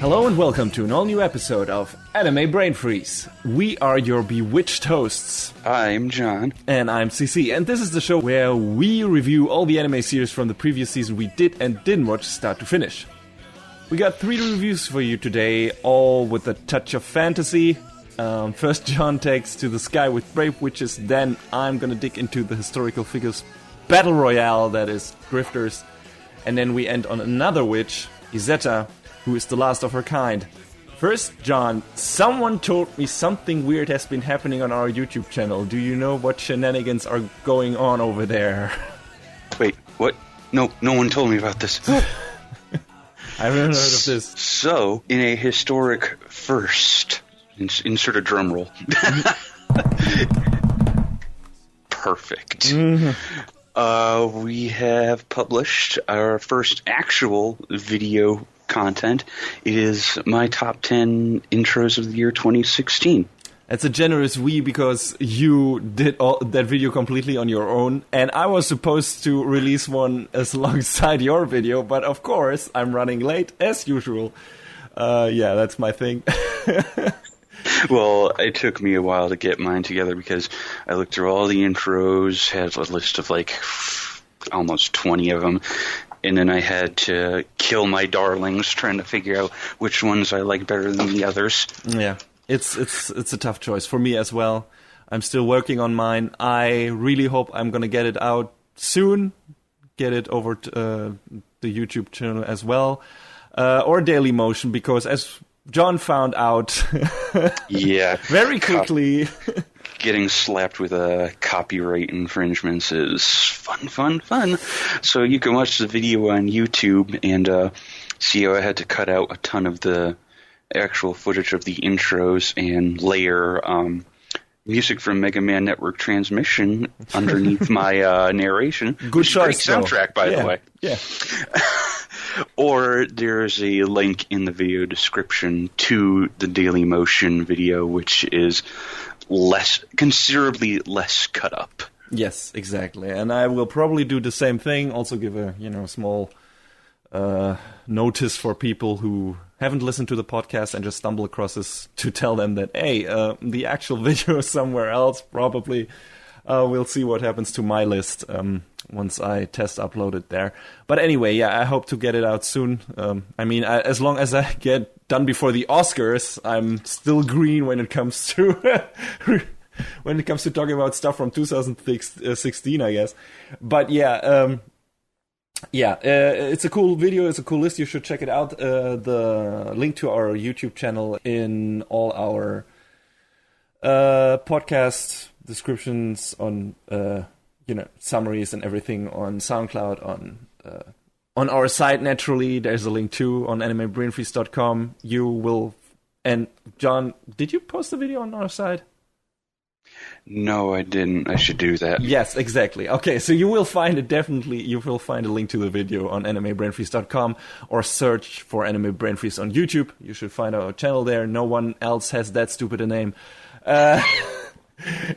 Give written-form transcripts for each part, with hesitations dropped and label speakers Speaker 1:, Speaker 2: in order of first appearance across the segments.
Speaker 1: Hello and welcome to an all-new episode of Anime Brain Freeze. We are your bewitched hosts.
Speaker 2: I'm John.
Speaker 1: And I'm CC, and this is the show where we review all the anime series from the previous season we did and didn't watch start to finish. We got 3 reviews for you today, all with a touch of fantasy. First John takes to the sky with brave witches, then I'm gonna dig into the historical figures battle royale, that is grifters, and then we end on another witch, Izetta, who is the last of her kind. First, John, someone told me something weird has been happening on our YouTube channel. Do you know what shenanigans are going on over there?
Speaker 2: Wait, what? No one told me about this.
Speaker 1: I haven't heard of this.
Speaker 2: So, in a historic first, insert a drum roll. Perfect. Mm-hmm. We have published our first actual video content. It is my top 10 intros of the year 2016.
Speaker 1: It's a generous we because you did that video completely on your own, and I was supposed to release one as alongside your video, but of course I'm running late as usual. Yeah, that's my thing.
Speaker 2: Well, it took me a while to get mine together because I looked through all the intros, had a list of like almost 20 of them, and then I had to kill my darlings trying to figure out which ones I like better than the others.
Speaker 1: Yeah, it's a tough choice for me as well. I'm still working on mine. I really hope I'm going to get it out soon, get it over to the YouTube channel as well, or Daily Motion, because as John found out
Speaker 2: yeah,
Speaker 1: very quickly.
Speaker 2: Getting slapped with copyright infringements is fun. So you can watch the video on YouTube and see how I had to cut out a ton of the actual footage of the intros and layer music from Mega Man Network Transmission underneath my narration.
Speaker 1: Good choice,
Speaker 2: great soundtrack, by the way.
Speaker 1: Yeah.
Speaker 2: Or there's a link in the video description to the Daily Motion video, which is considerably less cut up.
Speaker 1: Yes, exactly. And I will probably do the same thing. Also give a small notice for people who haven't listened to the podcast and just stumble across this, to tell them that, hey, the actual video is somewhere else. Probably we'll see what happens to my list once I test upload it there. But anyway, yeah, I hope to get it out soon. As long as I get done before the Oscars, I'm still green when it comes to talking about stuff from 2016, I guess. But yeah, it's a cool video. It's a cool list. You should check it out. The link to our YouTube channel in all our podcast descriptions on summaries and everything on SoundCloud, on our site. Naturally, there's a link too on animebrainfreeze.com. You will. And John, did you post the video on our site?
Speaker 2: No, I didn't. I should do that.
Speaker 1: Yes, exactly. Okay, so you will find it definitely. You will find a link to the video on animebrainfreeze.com, or search for Anime Brain Freeze on YouTube. You should find our channel there. No one else has that stupid a name.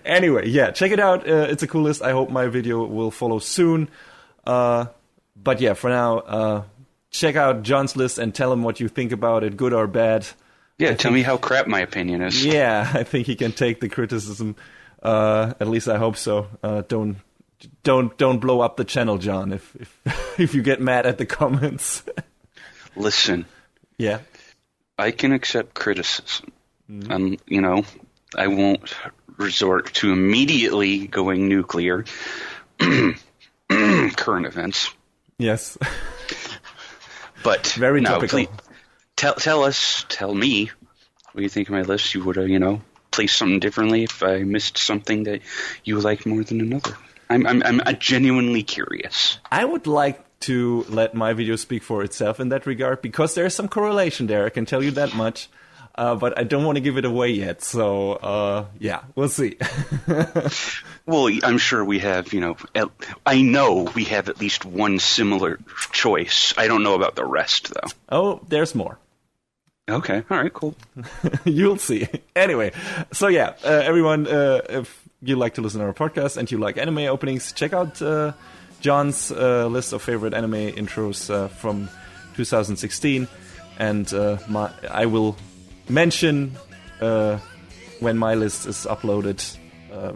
Speaker 1: Anyway, yeah, check it out. It's a cool list. I hope my video will follow soon. But yeah, for now, check out John's list and tell him what you think about it, good or bad.
Speaker 2: Yeah, tell me how crap my opinion is.
Speaker 1: Yeah, I think he can take the criticism. At least I hope so. Don't blow up the channel, John, if you get mad at the comments.
Speaker 2: Listen.
Speaker 1: Yeah.
Speaker 2: I can accept criticism. And, I won't resort to immediately going nuclear. Current events.
Speaker 1: Yes.
Speaker 2: But
Speaker 1: very topical.
Speaker 2: Please, tell me what you think of my list. You would, place something differently if I missed something that you like more than another. I'm genuinely curious.
Speaker 1: I would like to let my video speak for itself in that regard, because there's some correlation there. I can tell you that much. But I don't want to give it away yet, so, yeah, we'll see.
Speaker 2: Well, I'm sure we have, I know we have at least one similar choice. I don't know about the rest, though.
Speaker 1: Oh, there's more.
Speaker 2: Okay, all right, cool.
Speaker 1: You'll see. Anyway, so yeah, everyone, if you like to listen to our podcast and you like anime openings, check out John's list of favorite anime intros from 2016. and I will mention when my list is uploaded,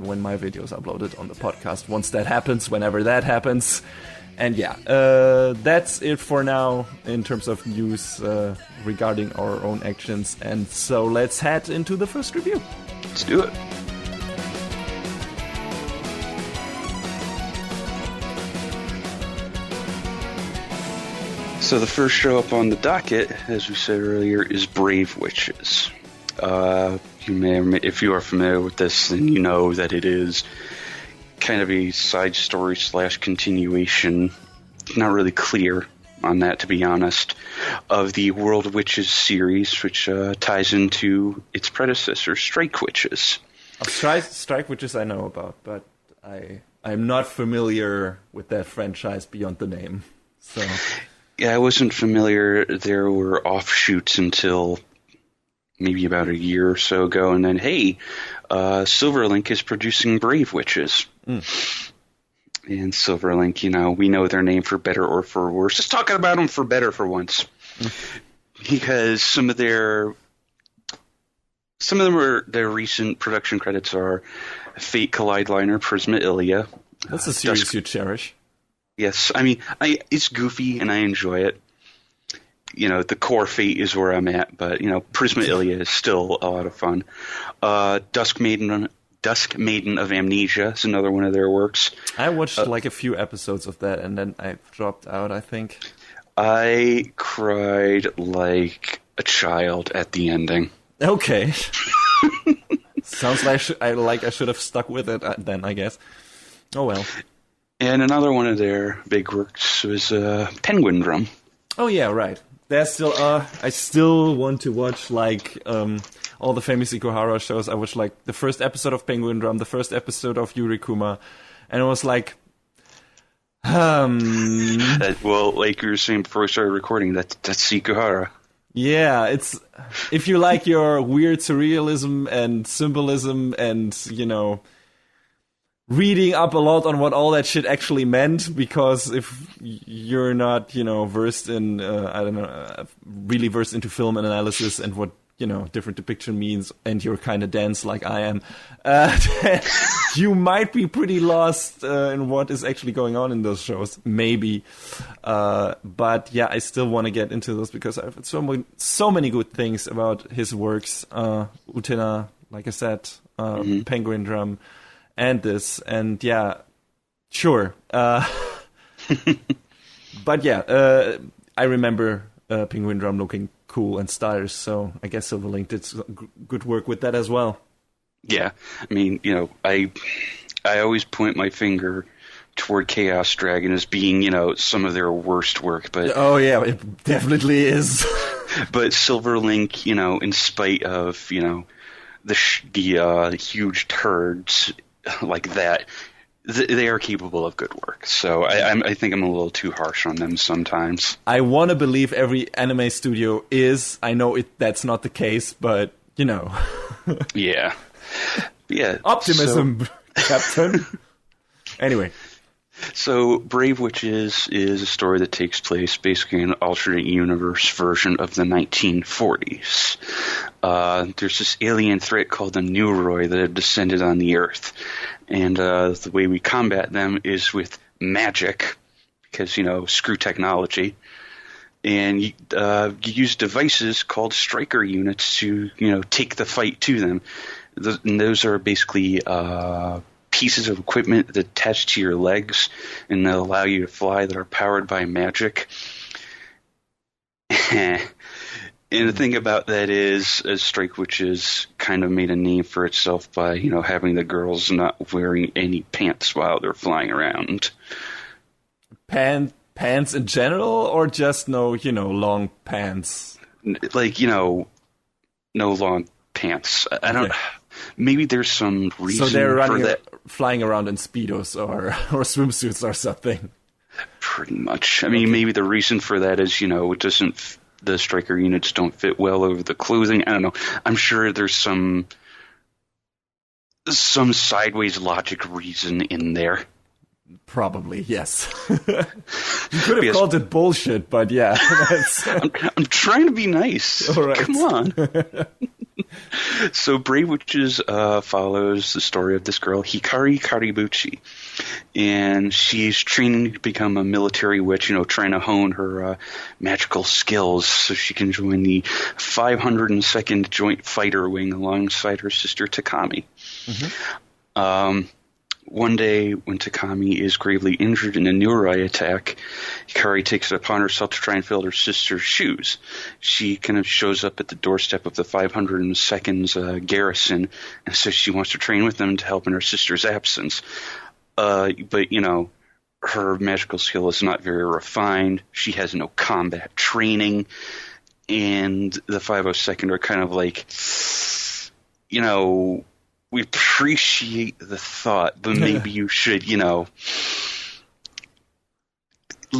Speaker 1: when my video is uploaded on the podcast. Once that happens, whenever that happens. And yeah, that's it for now in terms of news regarding our own actions. And so let's head into the first review.
Speaker 2: Let's do it. So the first show up on the docket, as we said earlier, is Brave Witches. If you are familiar with this, then you know that it is kind of a side story / continuation, not really clear on that, to be honest, of the World Witches series, which ties into its predecessor, Strike Witches.
Speaker 1: Strike Witches I know about, but I'm not familiar with that franchise beyond the name. So
Speaker 2: yeah, I wasn't familiar. There were offshoots until maybe about a year or so ago, and then, hey, Silverlink is producing Brave Witches. Mm. And Silverlink, we know their name for better or for worse. Just talking about them for better for once. Mm. Because some of their recent production credits are Fate Collide Liner, Prisma Ilia.
Speaker 1: That's a series you cherish.
Speaker 2: Yes, I mean, it's goofy and I enjoy it. The core Fate is where I'm at, but Prisma Ilia is still a lot of fun. Dusk Maiden of Amnesia is another one of their works.
Speaker 1: I watched like a few episodes of that, and then I dropped out, I think.
Speaker 2: I cried like a child at the ending.
Speaker 1: Okay. Sounds like I should have stuck with it then, I guess. Oh well.
Speaker 2: And another one of their big works was Penguin Drum.
Speaker 1: Oh yeah, right. There's still I still want to watch like all the famous Ikuhara shows. I watched like the first episode of Penguin Drum, the first episode of Yurikuma, and it was like well,
Speaker 2: like you were saying before we started recording, that's Ikuhara.
Speaker 1: Yeah, it's if you like your weird surrealism and symbolism and reading up a lot on what all that shit actually meant, because if you're not, versed in, really versed into film analysis and what, different depiction means, and you're kind of dense like I am, you might be pretty lost in what is actually going on in those shows, maybe. But yeah, I still want to get into those because I've heard so many good things about his works. Utena, like I said, Penguin Drum, and this, and yeah, sure. But yeah, I remember Penguin Drum looking cool and stylish, so I guess Silverlink did good work with that as well. Yeah,
Speaker 2: I mean, I always point my finger toward Chaos Dragon as being, some of their worst work, but...
Speaker 1: Oh yeah, it definitely is.
Speaker 2: But Silverlink, in spite of, the huge turds like that, they are capable of good work. So I think I'm a little too harsh on them sometimes.
Speaker 1: I want to believe every anime studio is. I know that's not the case, but
Speaker 2: Yeah.
Speaker 1: Optimism, Captain. Anyway.
Speaker 2: So Brave Witches is a story that takes place basically in an alternate universe version of the 1940s. There's this alien threat called the Neuroi that have descended on the Earth. And the way we combat them is with magic, because, screw technology. And you use devices called striker units to, take the fight to them. And those are basically pieces of equipment that attach to your legs and that allow you to fly that are powered by magic. And the thing about that is, as Strike Witches kind of made a name for itself by, having the girls not wearing any pants while they're flying around.
Speaker 1: Pants in general, or just no, long pants?
Speaker 2: Like, no long pants. I don't... Okay. Maybe there's some reason
Speaker 1: so they're
Speaker 2: for that.
Speaker 1: Flying around in Speedos or swimsuits or something.
Speaker 2: Pretty much. I mean, maybe the reason for that is, it doesn't... The striker units don't fit well over the clothing. I don't know. I'm sure there's some sideways logic reason in there.
Speaker 1: Probably, yes. You could have called it bullshit, but yeah.
Speaker 2: I'm trying to be nice.
Speaker 1: All right.
Speaker 2: Come on. So Brave Witches follows the story of this girl, Hikari Karibuchi. And she's training to become a military witch, trying to hone her magical skills so she can join the 502nd Joint Fighter Wing alongside her sister Takami. Mm-hmm. One day, when Takami is gravely injured in a Nuroi attack, Hikari takes it upon herself to try and fill her sister's shoes. She kind of shows up at the doorstep of the 502nd's garrison and says she wants to train with them to help in her sister's absence. But, her magical skill is not very refined. She has no combat training. And the 502nd are kind of like, we appreciate the thought, but maybe you should,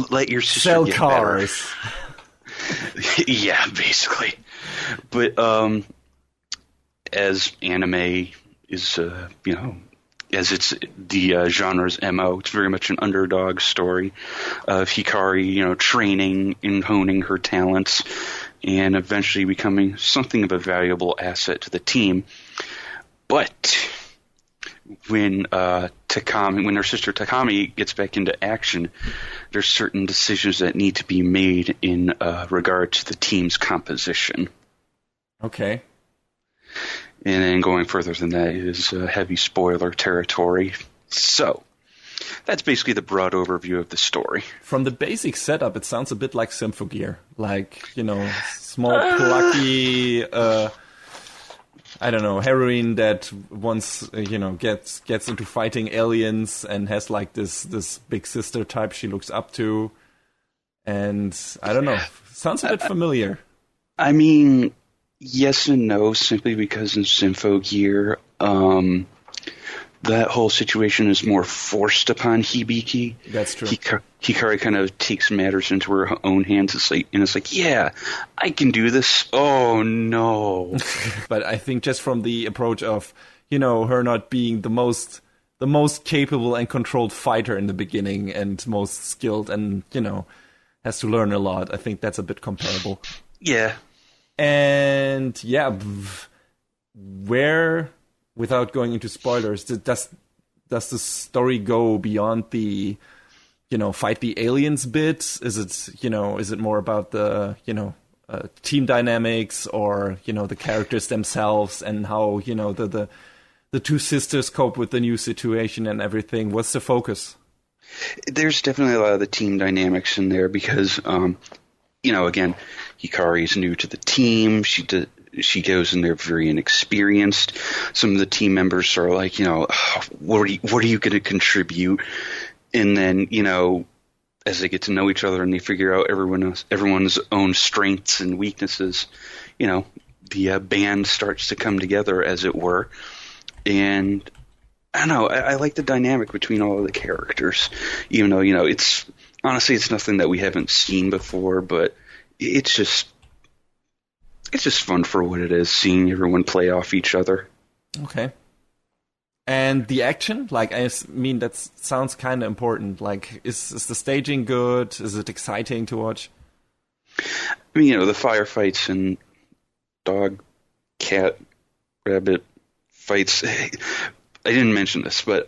Speaker 2: let your sister
Speaker 1: sell
Speaker 2: get
Speaker 1: cars.
Speaker 2: Better. Yeah, basically. But as anime is, as it's the genre's MO, it's very much an underdog story of Hikari, training and honing her talents and eventually becoming something of a valuable asset to the team. But when her sister Takami gets back into action, there's certain decisions that need to be made in regard to the team's composition.
Speaker 1: Okay.
Speaker 2: And then going further than that is heavy spoiler territory. So that's basically the broad overview of the story.
Speaker 1: From the basic setup, it sounds a bit like Symphogear. Like, small, plucky... heroine that once, gets into fighting aliens and has like this big sister type she looks up to. And I don't know, sounds a bit familiar.
Speaker 2: I mean, yes and no, simply because in Symphogear, that whole situation is more forced upon Hibiki.
Speaker 1: That's true.
Speaker 2: Hikari kind of takes matters into her own hands. It's like, yeah, I can do this. Oh, no.
Speaker 1: But I think just from the approach of, her not being the most capable and controlled fighter in the beginning and most skilled and, has to learn a lot, I think that's a bit comparable.
Speaker 2: Yeah.
Speaker 1: And, yeah, where... Without going into spoilers, does the story go beyond the, fight the aliens bit? Is it more about the, team dynamics or, the characters themselves and how, the two sisters cope with the new situation and everything? What's the focus?
Speaker 2: There's definitely a lot of the team dynamics in there because, again, Hikari is new to the team. She goes in there very inexperienced. Some of the team members are like, what are you going to contribute? And then, as they get to know each other and they figure out everyone's own strengths and weaknesses, the band starts to come together, as it were. And I don't know, I like the dynamic between all of the characters, even though, it's nothing that we haven't seen before, but it's just fun for what it is, seeing everyone play off each other. Okay.
Speaker 1: And the action? That sounds kind of important. Like, is the staging good? Is it exciting to watch?
Speaker 2: I mean, the firefights and dog, cat, rabbit fights. I didn't mention this, but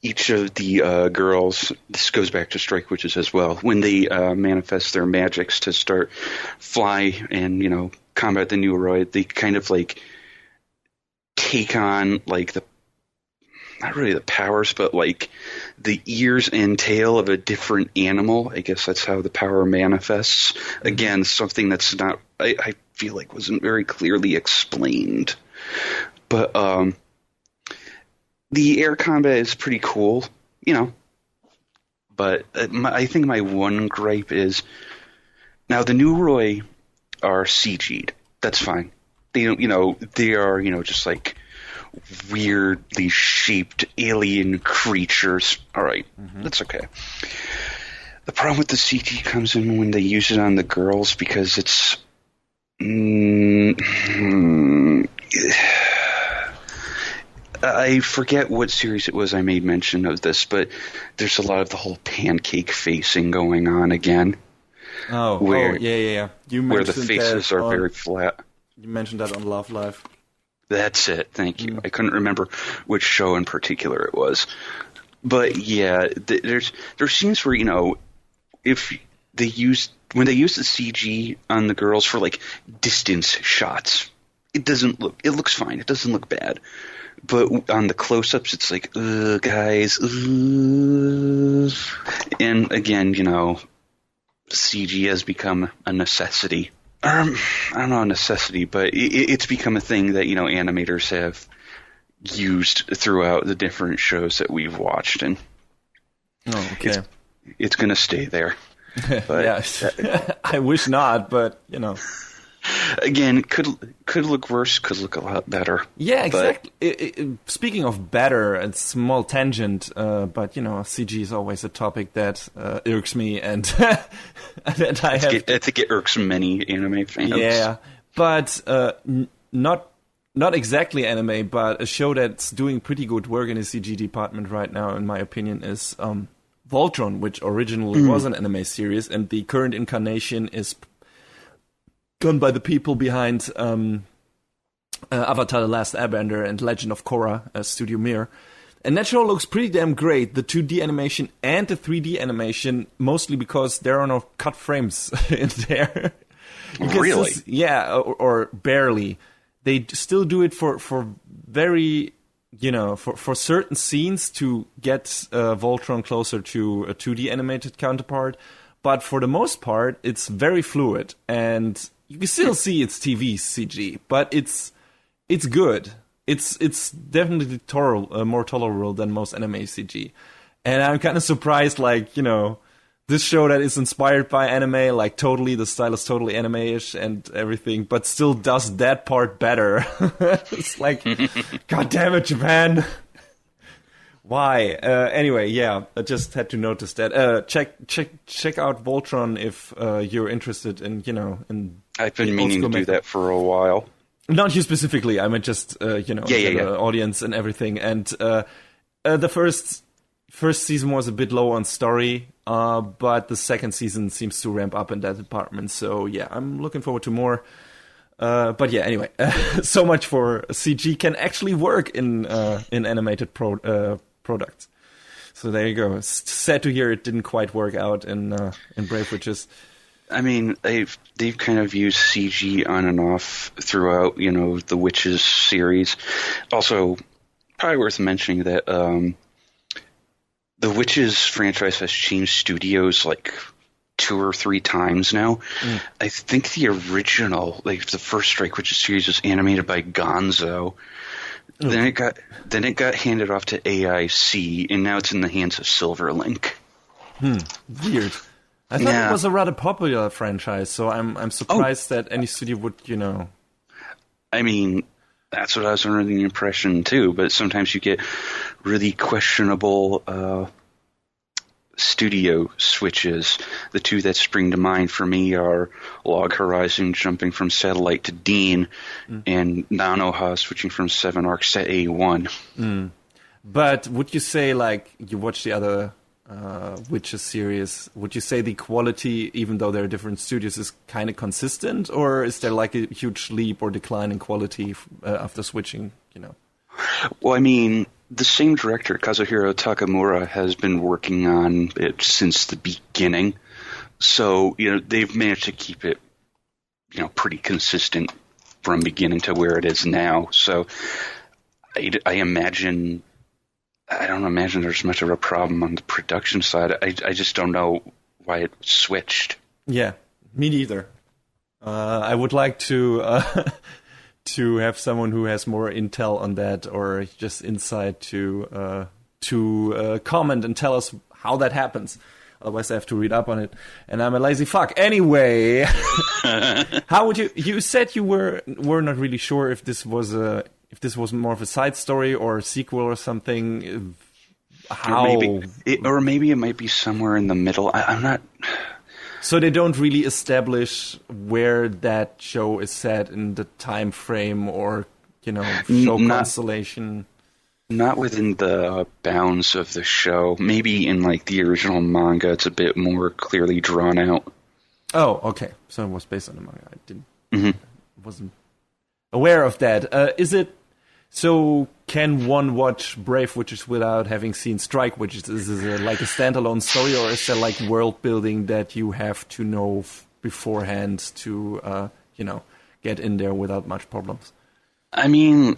Speaker 2: each of the girls, this goes back to Strike Witches as well, when they manifest their magics to start fly and, combat the Nuroi, they kind of take on not really the powers, but the ears and tail of a different animal. I guess that's how the power manifests. Again, something that's not, I feel like wasn't very clearly explained. But the air combat is pretty cool, But I think my one gripe is, now the Nuroi are CG'd. That's fine. They don't, they are, just weirdly shaped alien creatures. All right, That's okay. The problem with the CG comes in when they use it on the girls because it's I forget what series it was I made mention of this, but there's a lot of the whole pancake facing going on again.
Speaker 1: Yeah. You mentioned
Speaker 2: where the faces are very flat.
Speaker 1: You mentioned that on Love Live.
Speaker 2: That's it. Thank you. I couldn't remember which show in particular it was, but yeah, there's scenes where if when they use the CG on the girls for like distance shots, it looks fine. It doesn't look bad. But on the close-ups, it's like, ugh, guys, ugh. And again, CG has become a necessity. I don't know, a necessity, but it's become a thing that, animators have used throughout the different shows that we've watched. And it's going to stay there. But,
Speaker 1: yes. I wish not, but,
Speaker 2: Again, could look worse, could look a lot better.
Speaker 1: Yeah, exactly. Speaking of better, and small tangent, but CG is always a topic that irks me, and I
Speaker 2: think it irks many anime fans.
Speaker 1: Yeah, but not exactly anime, but a show that's doing pretty good work in the CG department right now, in my opinion, is Voltron, which originally was an anime series, and the current incarnation is done by the people behind Avatar: The Last Airbender and Legend of Korra, Studio Mir. And that show looks pretty damn great, the 2D animation and the 3D animation, mostly because there are no cut frames in there.
Speaker 2: Really?
Speaker 1: Or barely. They still do it for very, for certain scenes to get Voltron closer to a 2D animated counterpart. But for the most part, it's very fluid, and you can still see it's TV CG, but it's good. It's definitely more tolerable than most anime CG. And I'm kind of surprised, this show that is inspired by anime, the style is totally anime-ish and everything, but still does that part better. It's like, God damn it, Japan! Why? Anyway, yeah, I just had to notice that. Check out Voltron if you're interested in, in.
Speaker 2: I've been meaning to do that for a while.
Speaker 1: Not you specifically. I meant just, the audience and everything. And the first season was a bit low on story, but the second season seems to ramp up in that department. So yeah, I'm looking forward to more. But yeah, anyway, so much for CG can actually work in animated products. So there you go. Sad to hear it didn't quite work out in Brave Witches.
Speaker 2: I mean, they've kind of used CG on and off throughout, the Witches series. Also, probably worth mentioning that the Witches franchise has changed studios 2 or 3 times now. I think the original, the first Strike Witches series was animated by Gonzo. Then it got handed off to AIC, and now it's in the hands of Silverlink.
Speaker 1: Weird. I thought it was a rather popular franchise, so I'm surprised that any studio would,
Speaker 2: I mean, that's what I was under the impression too, but sometimes you get really questionable studio switches. The 2 that spring to mind for me are Log Horizon jumping from Satellite to Dean, and Nanoha switching from 7 Arcs to A1.
Speaker 1: But would you say, you watch the other Witches series, would you say the quality, even though there are different studios, is kind of consistent, or is there a huge leap or decline in quality after switching,
Speaker 2: Well, I mean, the same director, Kazuhiro Takamura, has been working on it since the beginning. So, they've managed to keep it, pretty consistent from beginning to where it is now. So I don't imagine there's much of a problem on the production side. I just don't know why it switched.
Speaker 1: Yeah, me neither. I would like to to have someone who has more intel on that, or just insight to comment and tell us how that happens. Otherwise, I have to read up on it, and I'm a lazy fuck. Anyway, how would you said you were not really sure if this was more of a side story or a sequel or something. How?
Speaker 2: Or maybe it might be somewhere in the middle. I'm not.
Speaker 1: So they don't really establish where that show is set in the time frame or show constellation.
Speaker 2: Not within the bounds of the show. Maybe in like the original manga, it's a bit more clearly drawn out.
Speaker 1: Oh, okay. So it was based on the manga.
Speaker 2: Mm-hmm.
Speaker 1: Wasn't aware of that. Is it so? Can one watch Brave Witches without having seen Strike Witches? Is it like a standalone story, or is there like world building that you have to know beforehand to get in there without much problems?
Speaker 2: I mean,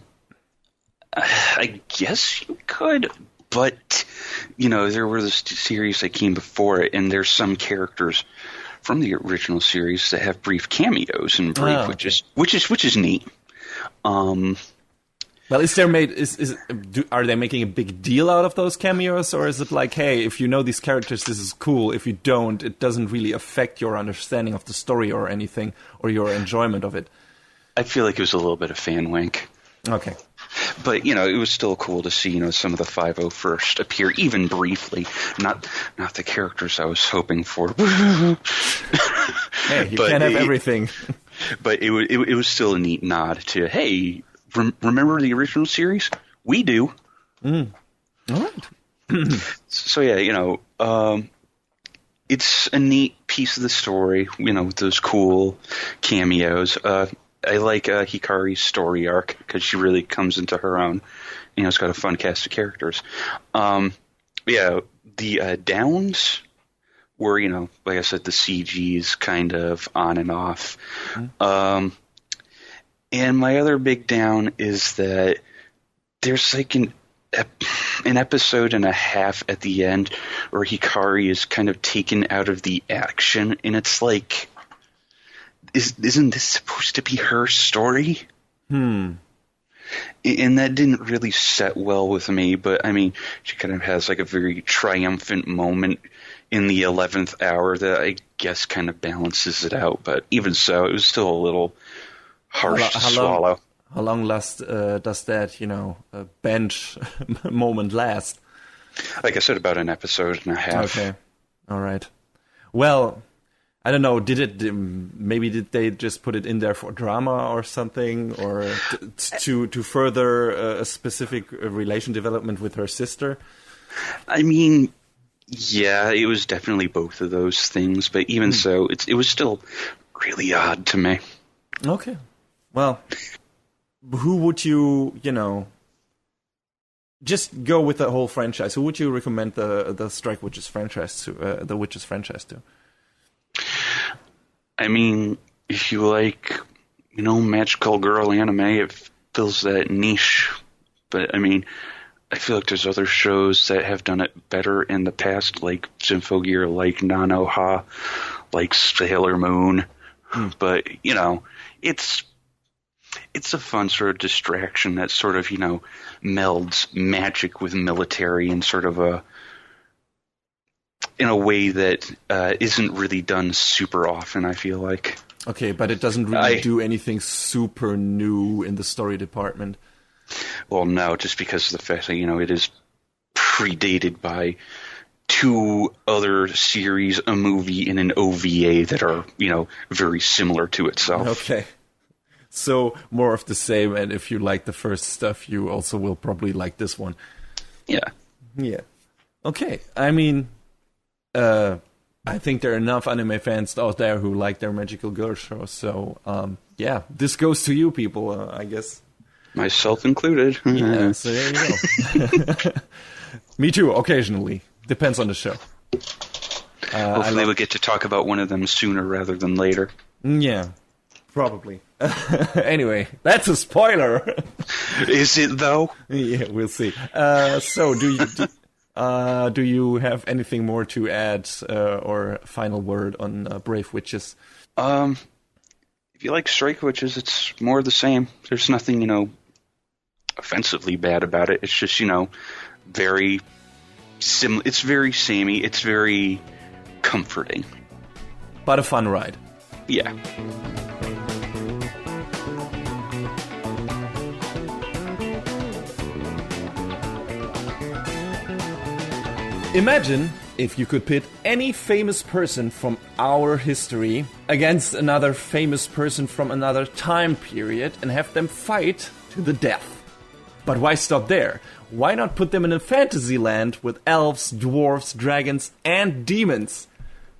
Speaker 2: I guess you could, but there were the series that came before it, and there's some characters from the original series that have brief cameos in Brave Witches, which is neat. Well,
Speaker 1: are they making a big deal out of those cameos, or is it like, hey, if you know these characters, this is cool. If you don't, it doesn't really affect your understanding of the story or anything, or your enjoyment of it?
Speaker 2: I feel like it was a little bit of fan wink.
Speaker 1: Okay.
Speaker 2: But, it was still cool to see, some of the 5-0 first appear, even briefly. Not the characters I was hoping for.
Speaker 1: Hey, you can't have everything.
Speaker 2: But it was still a neat nod to, hey, remember the original series? We do.
Speaker 1: All right.
Speaker 2: So, yeah, it's a neat piece of the story, with those cool cameos. I like Hikari's story arc because she really comes into her own. It's got a fun cast of characters. The downs were, like I said, the CG's kind of on and off. Mm-hmm. And my other big down is that there's like an episode and a half at the end where Hikari is kind of taken out of the action, and it's like, isn't this supposed to be her story? And that didn't really set well with me, but I mean, she kind of has like a very triumphant moment in the 11th hour that I guess kind of balances it out, but even so, it was still a little harsh to swallow.
Speaker 1: How long does that, bench moment last?
Speaker 2: Like I said, about an episode and a half.
Speaker 1: Okay. All right. Well, I don't know. Did they just put it in there for drama or something, or to further a specific relation development with her sister?
Speaker 2: I mean, yeah, it was definitely both of those things, but even so, it was still really odd to me.
Speaker 1: Okay. Well, who would you, just go with the whole franchise? Who would you recommend the Strike Witches franchise to? The Witches franchise to?
Speaker 2: I mean, if you like, magical girl anime, it fills that niche. But I mean, I feel like there's other shows that have done it better in the past, like Symphogear, like Nanoha, like Sailor Moon. But it's a fun sort of distraction that sort of melds magic with military in sort of in a way that isn't really done super often, I feel like.
Speaker 1: Okay, but it doesn't really do anything super new in the story department.
Speaker 2: Well, no, just because of the fact that, it is predated by two other series, a movie, and an OVA that are, very similar to itself.
Speaker 1: Okay. So, more of the same, and if you like the first stuff, you also will probably like this one.
Speaker 2: Yeah.
Speaker 1: Yeah. Okay, I mean, I think there are enough anime fans out there who like their magical girl shows, so, yeah, this goes to you people, I guess.
Speaker 2: Myself included.
Speaker 1: Yeah, so there you go. Me too, occasionally. Depends on the show.
Speaker 2: Hopefully we'll get to talk about one of them sooner rather than later.
Speaker 1: Yeah, probably. Anyway, that's a spoiler.
Speaker 2: Is it though?
Speaker 1: Yeah, we'll see. So, do you have anything more to add or final word on Brave Witches?
Speaker 2: If you like Strike Witches, it's more of the same. There's nothing, offensively bad about it. It's just, very it's very samey. It's very comforting.
Speaker 1: But a fun ride.
Speaker 2: Yeah.
Speaker 1: Imagine if you could pit any famous person from our history against another famous person from another time period and have them fight to the death. But why stop there? Why not put them in a fantasy land with elves, dwarves, dragons, and demons?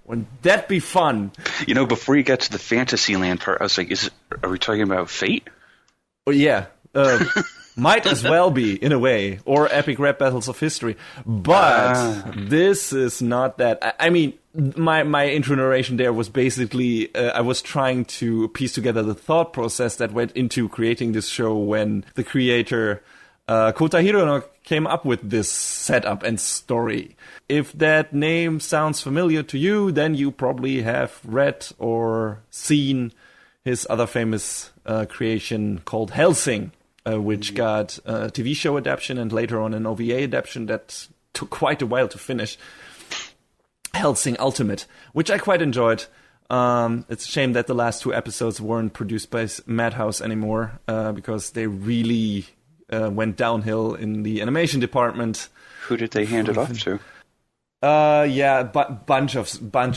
Speaker 1: Wouldn't that be fun?
Speaker 2: Before you got to the Fantasyland part, I was like, are we talking about Fate?
Speaker 1: Oh, yeah. Might as well be, in a way. Or Epic Rap Battles of History. But this is not that. I mean, my intro narration there was basically, I was trying to piece together the thought process that went into creating this show when the creator, Kouta Hirano, came up with this setup and story. If that name sounds familiar to you, then you probably have read or seen his other famous creation called Hellsing, which got a TV show adaptation and later on an OVA adaptation that took quite a while to finish. Hellsing Ultimate, which I quite enjoyed. It's a shame that the last 2 episodes weren't produced by Madhouse anymore, because they really went downhill in the animation department.
Speaker 2: Who did they hand it off to?
Speaker 1: Bunch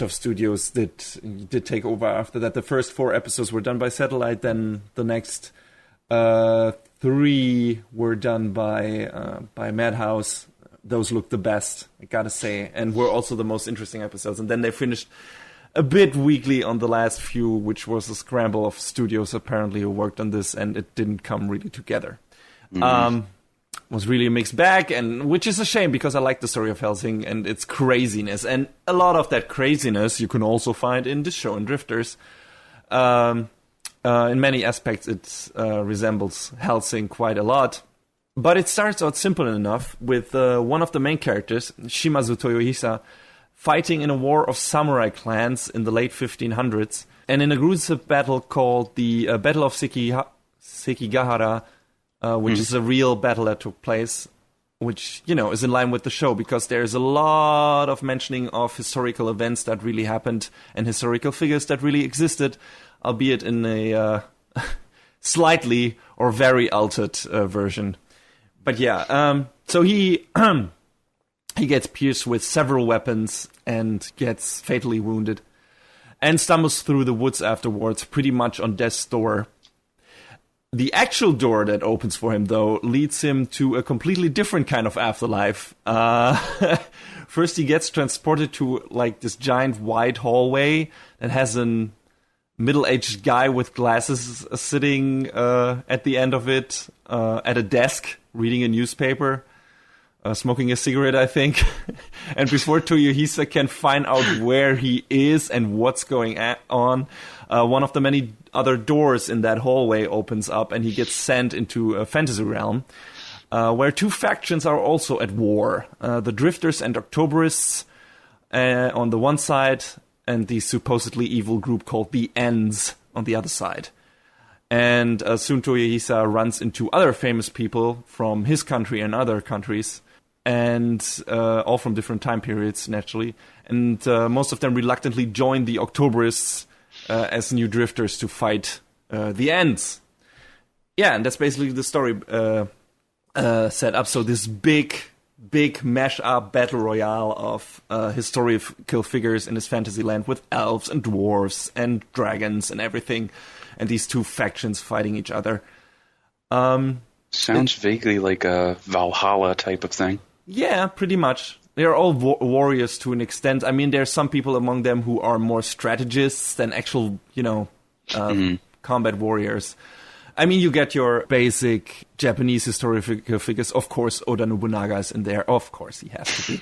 Speaker 1: of studios did take over after that. The first 4 episodes were done by Satellite, then the next 3 were done by Madhouse. Those looked the best, I gotta say, and were also the most interesting episodes. And then they finished a bit weakly on the last few, which was a scramble of studios apparently who worked on this, and it didn't come really together. Was really a mixed bag, and which is a shame because I like the story of Hellsing and its craziness, and a lot of that craziness you can also find in this show in Drifters. In many aspects, it resembles Hellsing quite a lot, but it starts out simple enough with one of the main characters, Shimazu Toyohisa, fighting in a war of samurai clans in the late 1500s, and in a gruesome battle called the Battle of Sekigahara, which is a real battle that took place, which, is in line with the show, because there's a lot of mentioning of historical events that really happened and historical figures that really existed, albeit in a slightly or very altered version. But yeah, so he gets pierced with several weapons and gets fatally wounded and stumbles through the woods afterwards, pretty much on death's door. The actual door that opens for him, though, leads him to a completely different kind of afterlife. First, he gets transported to, this giant wide hallway that has a middle-aged guy with glasses sitting at the end of it, at a desk, reading a newspaper, smoking a cigarette, I think. And before Toyohisa can find out where he is and what's going on, one of the many other doors in that hallway opens up, and he gets sent into a fantasy realm, where 2 factions are also at war. The Drifters and Octoberists on the one side, and the supposedly evil group called the Ends on the other side. And soon Toyohisa runs into other famous people from his country and other countries, and all from different time periods, naturally. And most of them reluctantly join the Octoberists as new drifters to fight the Ends. Yeah, and that's basically the story set up. So this big mash-up battle royale of historical figures in this fantasy land with elves and dwarves and dragons and everything, and these 2 factions fighting each other.
Speaker 2: Sounds vaguely like a Valhalla type of thing. Yeah,
Speaker 1: pretty much. They're all warriors to an extent. I mean, there's some people among them who are more strategists than actual, combat warriors. I mean, you get your basic Japanese historical figures. Of course, Oda Nobunaga is in there. Of course, he has to be.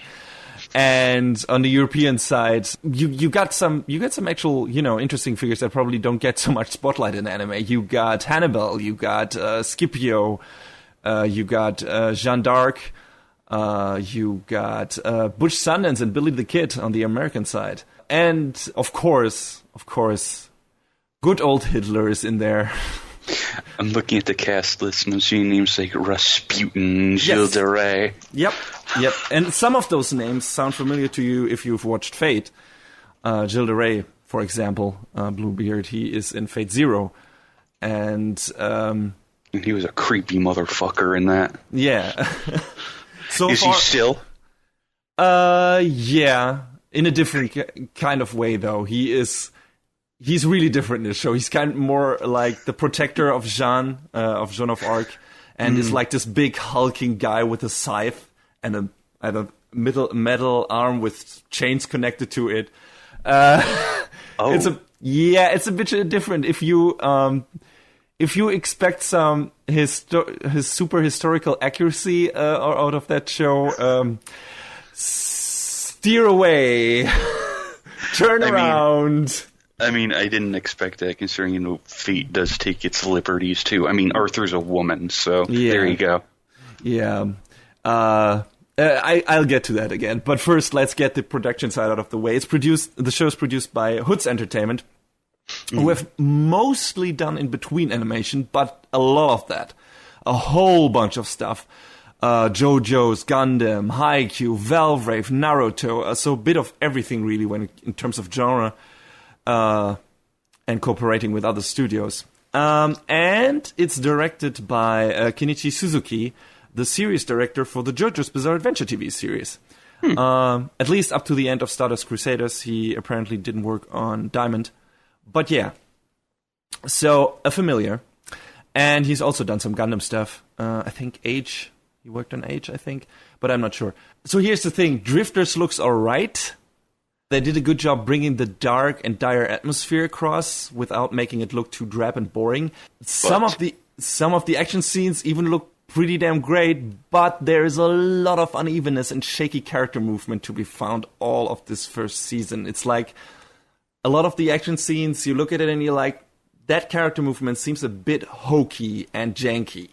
Speaker 1: And on the European side, you got some actual, interesting figures that probably don't get so much spotlight in anime. You got Hannibal, you got Scipio, you got Jeanne d'Arc, you got Butch Sundance and Billy the Kid on the American side. And of course, good old Hitler is in there.
Speaker 2: I'm looking at the cast list and I'm seeing names like Rasputin, Gilles de Rais.
Speaker 1: Yep. And some of those names sound familiar to you if you've watched Fate. Gilles de Rais, for example, Bluebeard, he is in Fate Zero. And
Speaker 2: he was a creepy motherfucker in that.
Speaker 1: Yeah.
Speaker 2: Is he still?
Speaker 1: Yeah. In a different kind of way, though. He's really different in the show. He's kind of more like the protector of Jeanne of Arc. and is like this big hulking guy with a scythe and a metal arm with chains connected to it. It's a bit different. If you expect some his super historical accuracy out of that show, steer away, turn around.
Speaker 2: I mean, I didn't expect that, considering fate does take its liberties too. I mean, Arthur's a woman, so there you go.
Speaker 1: Yeah. I'll get to that again, but first let's get the production side out of the way. The show's produced by Hoods Entertainment, who have mostly done in between animation, but a lot of that, a whole bunch of stuff. JoJo's, Gundam, Haikyuu, Valvrave, Naruto, so a bit of everything really in terms of genre, and cooperating with other studios. And it's directed by Kenichi Suzuki, the series director for the JoJo's Bizarre Adventure TV series. At least up to the end of Stardust Crusaders. He apparently didn't work on Diamond. But yeah. So, a familiar. And he's also done some Gundam stuff. I think Age. He worked on Age, I think. But I'm not sure. So here's the thing. Drifters looks alright. They did a good job bringing the dark and dire atmosphere across without making it look too drab and boring. Some of the action scenes even look pretty damn great, but there is a lot of unevenness and shaky character movement to be found all of this first season. It's like a lot of the action scenes, you look at it and you're like, that character movement seems a bit hokey and janky.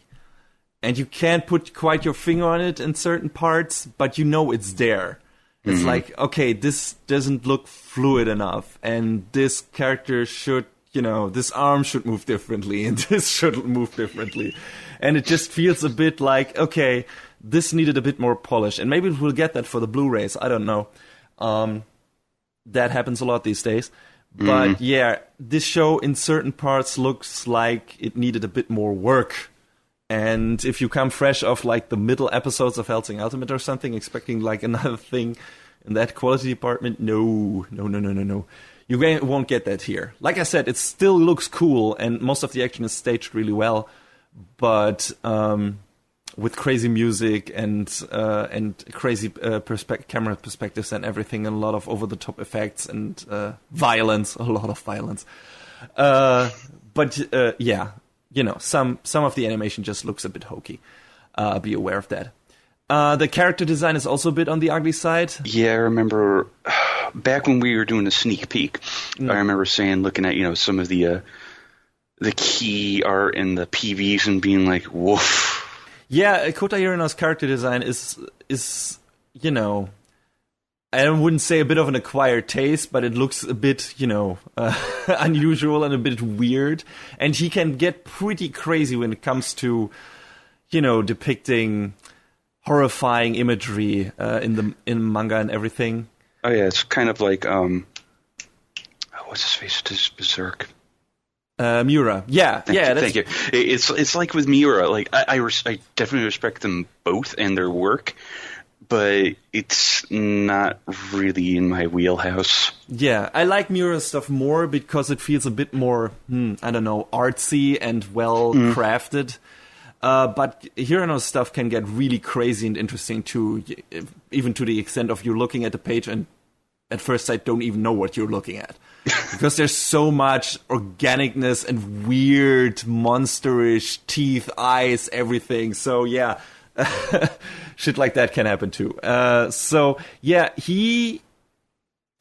Speaker 1: And you can't put quite your finger on it in certain parts, but you know it's there. It's like, okay, this doesn't look fluid enough, and this character should, this arm should move differently, and this shouldn't move differently. And it just feels a bit like, okay, this needed a bit more polish. And maybe we'll get that for the Blu-rays. I don't know. That happens a lot these days. But yeah, this show in certain parts looks like it needed a bit more work. And if you come fresh off like the middle episodes of Hellsing Ultimate or something, expecting like another thing in that quality department, no. You won't get that here. Like I said, it still looks cool, and most of the action is staged really well. But with crazy music and crazy camera perspectives and everything, and a lot of over-the-top effects and violence, a lot of violence. Yeah, some of the animation just looks a bit hokey. Be aware of that. The character design is also a bit on the ugly side.
Speaker 2: Yeah, I remember back when we were doing the sneak peek, I remember looking at, some of the key art and the PVs and being like, woof.
Speaker 1: Yeah, Kouta Hirano's character design is I wouldn't say a bit of an acquired taste, but it looks a bit, unusual and a bit weird. And he can get pretty crazy when it comes to, depicting horrifying imagery in manga and everything.
Speaker 2: Oh yeah, it's kind of like what's his face? This Berserk.
Speaker 1: Miura. Yeah,
Speaker 2: Thank you. It's like with Miura. Like I definitely respect them both and their work, but it's not really in my wheelhouse.
Speaker 1: Yeah, I like Miura's stuff more because it feels a bit more, artsy and well crafted. But Hirano's stuff can get really crazy and interesting too, even to the extent of you looking at the page and at first sight don't even know what you're looking at. Because there's so much organicness and weird, monsterish teeth, eyes, everything. So yeah, shit like that can happen too. So yeah, he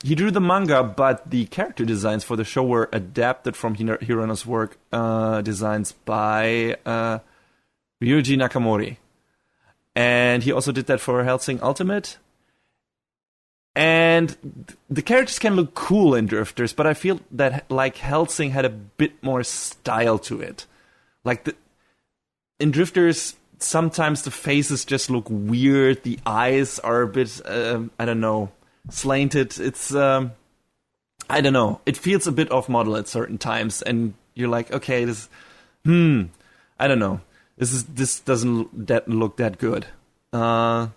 Speaker 1: drew the manga, but the character designs for the show were adapted from Hirano's work, designs by Ryuji Nakamori. And he also did that for Hellsing Ultimate. And the characters can look cool in Drifters, but I feel that like Hellsing had a bit more style to it. Like in Drifters, sometimes the faces just look weird. The eyes are a bit, slanted. It's, I don't know. It feels a bit off model at certain times, and you're like, okay, this, I don't know. This doesn't look that good. But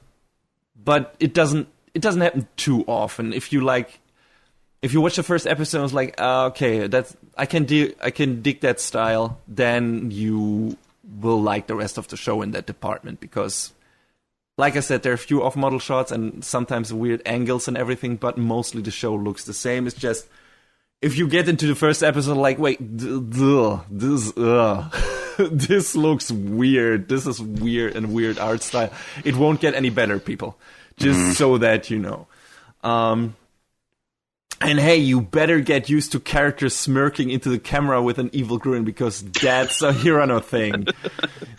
Speaker 1: it doesn't happen too often. If you watch the first episode, it's like, okay, I can dig that style. Then you will like the rest of the show in that department, because, like I said, there are a few off-model shots and sometimes weird angles and everything, but mostly the show looks the same. It's just, if you get into the first episode, like, wait, this this looks weird. This is weird art style. It won't get any better, people. Just so that you know. And hey, you better get used to characters smirking into the camera with an evil grin, because that's a Hirano thing.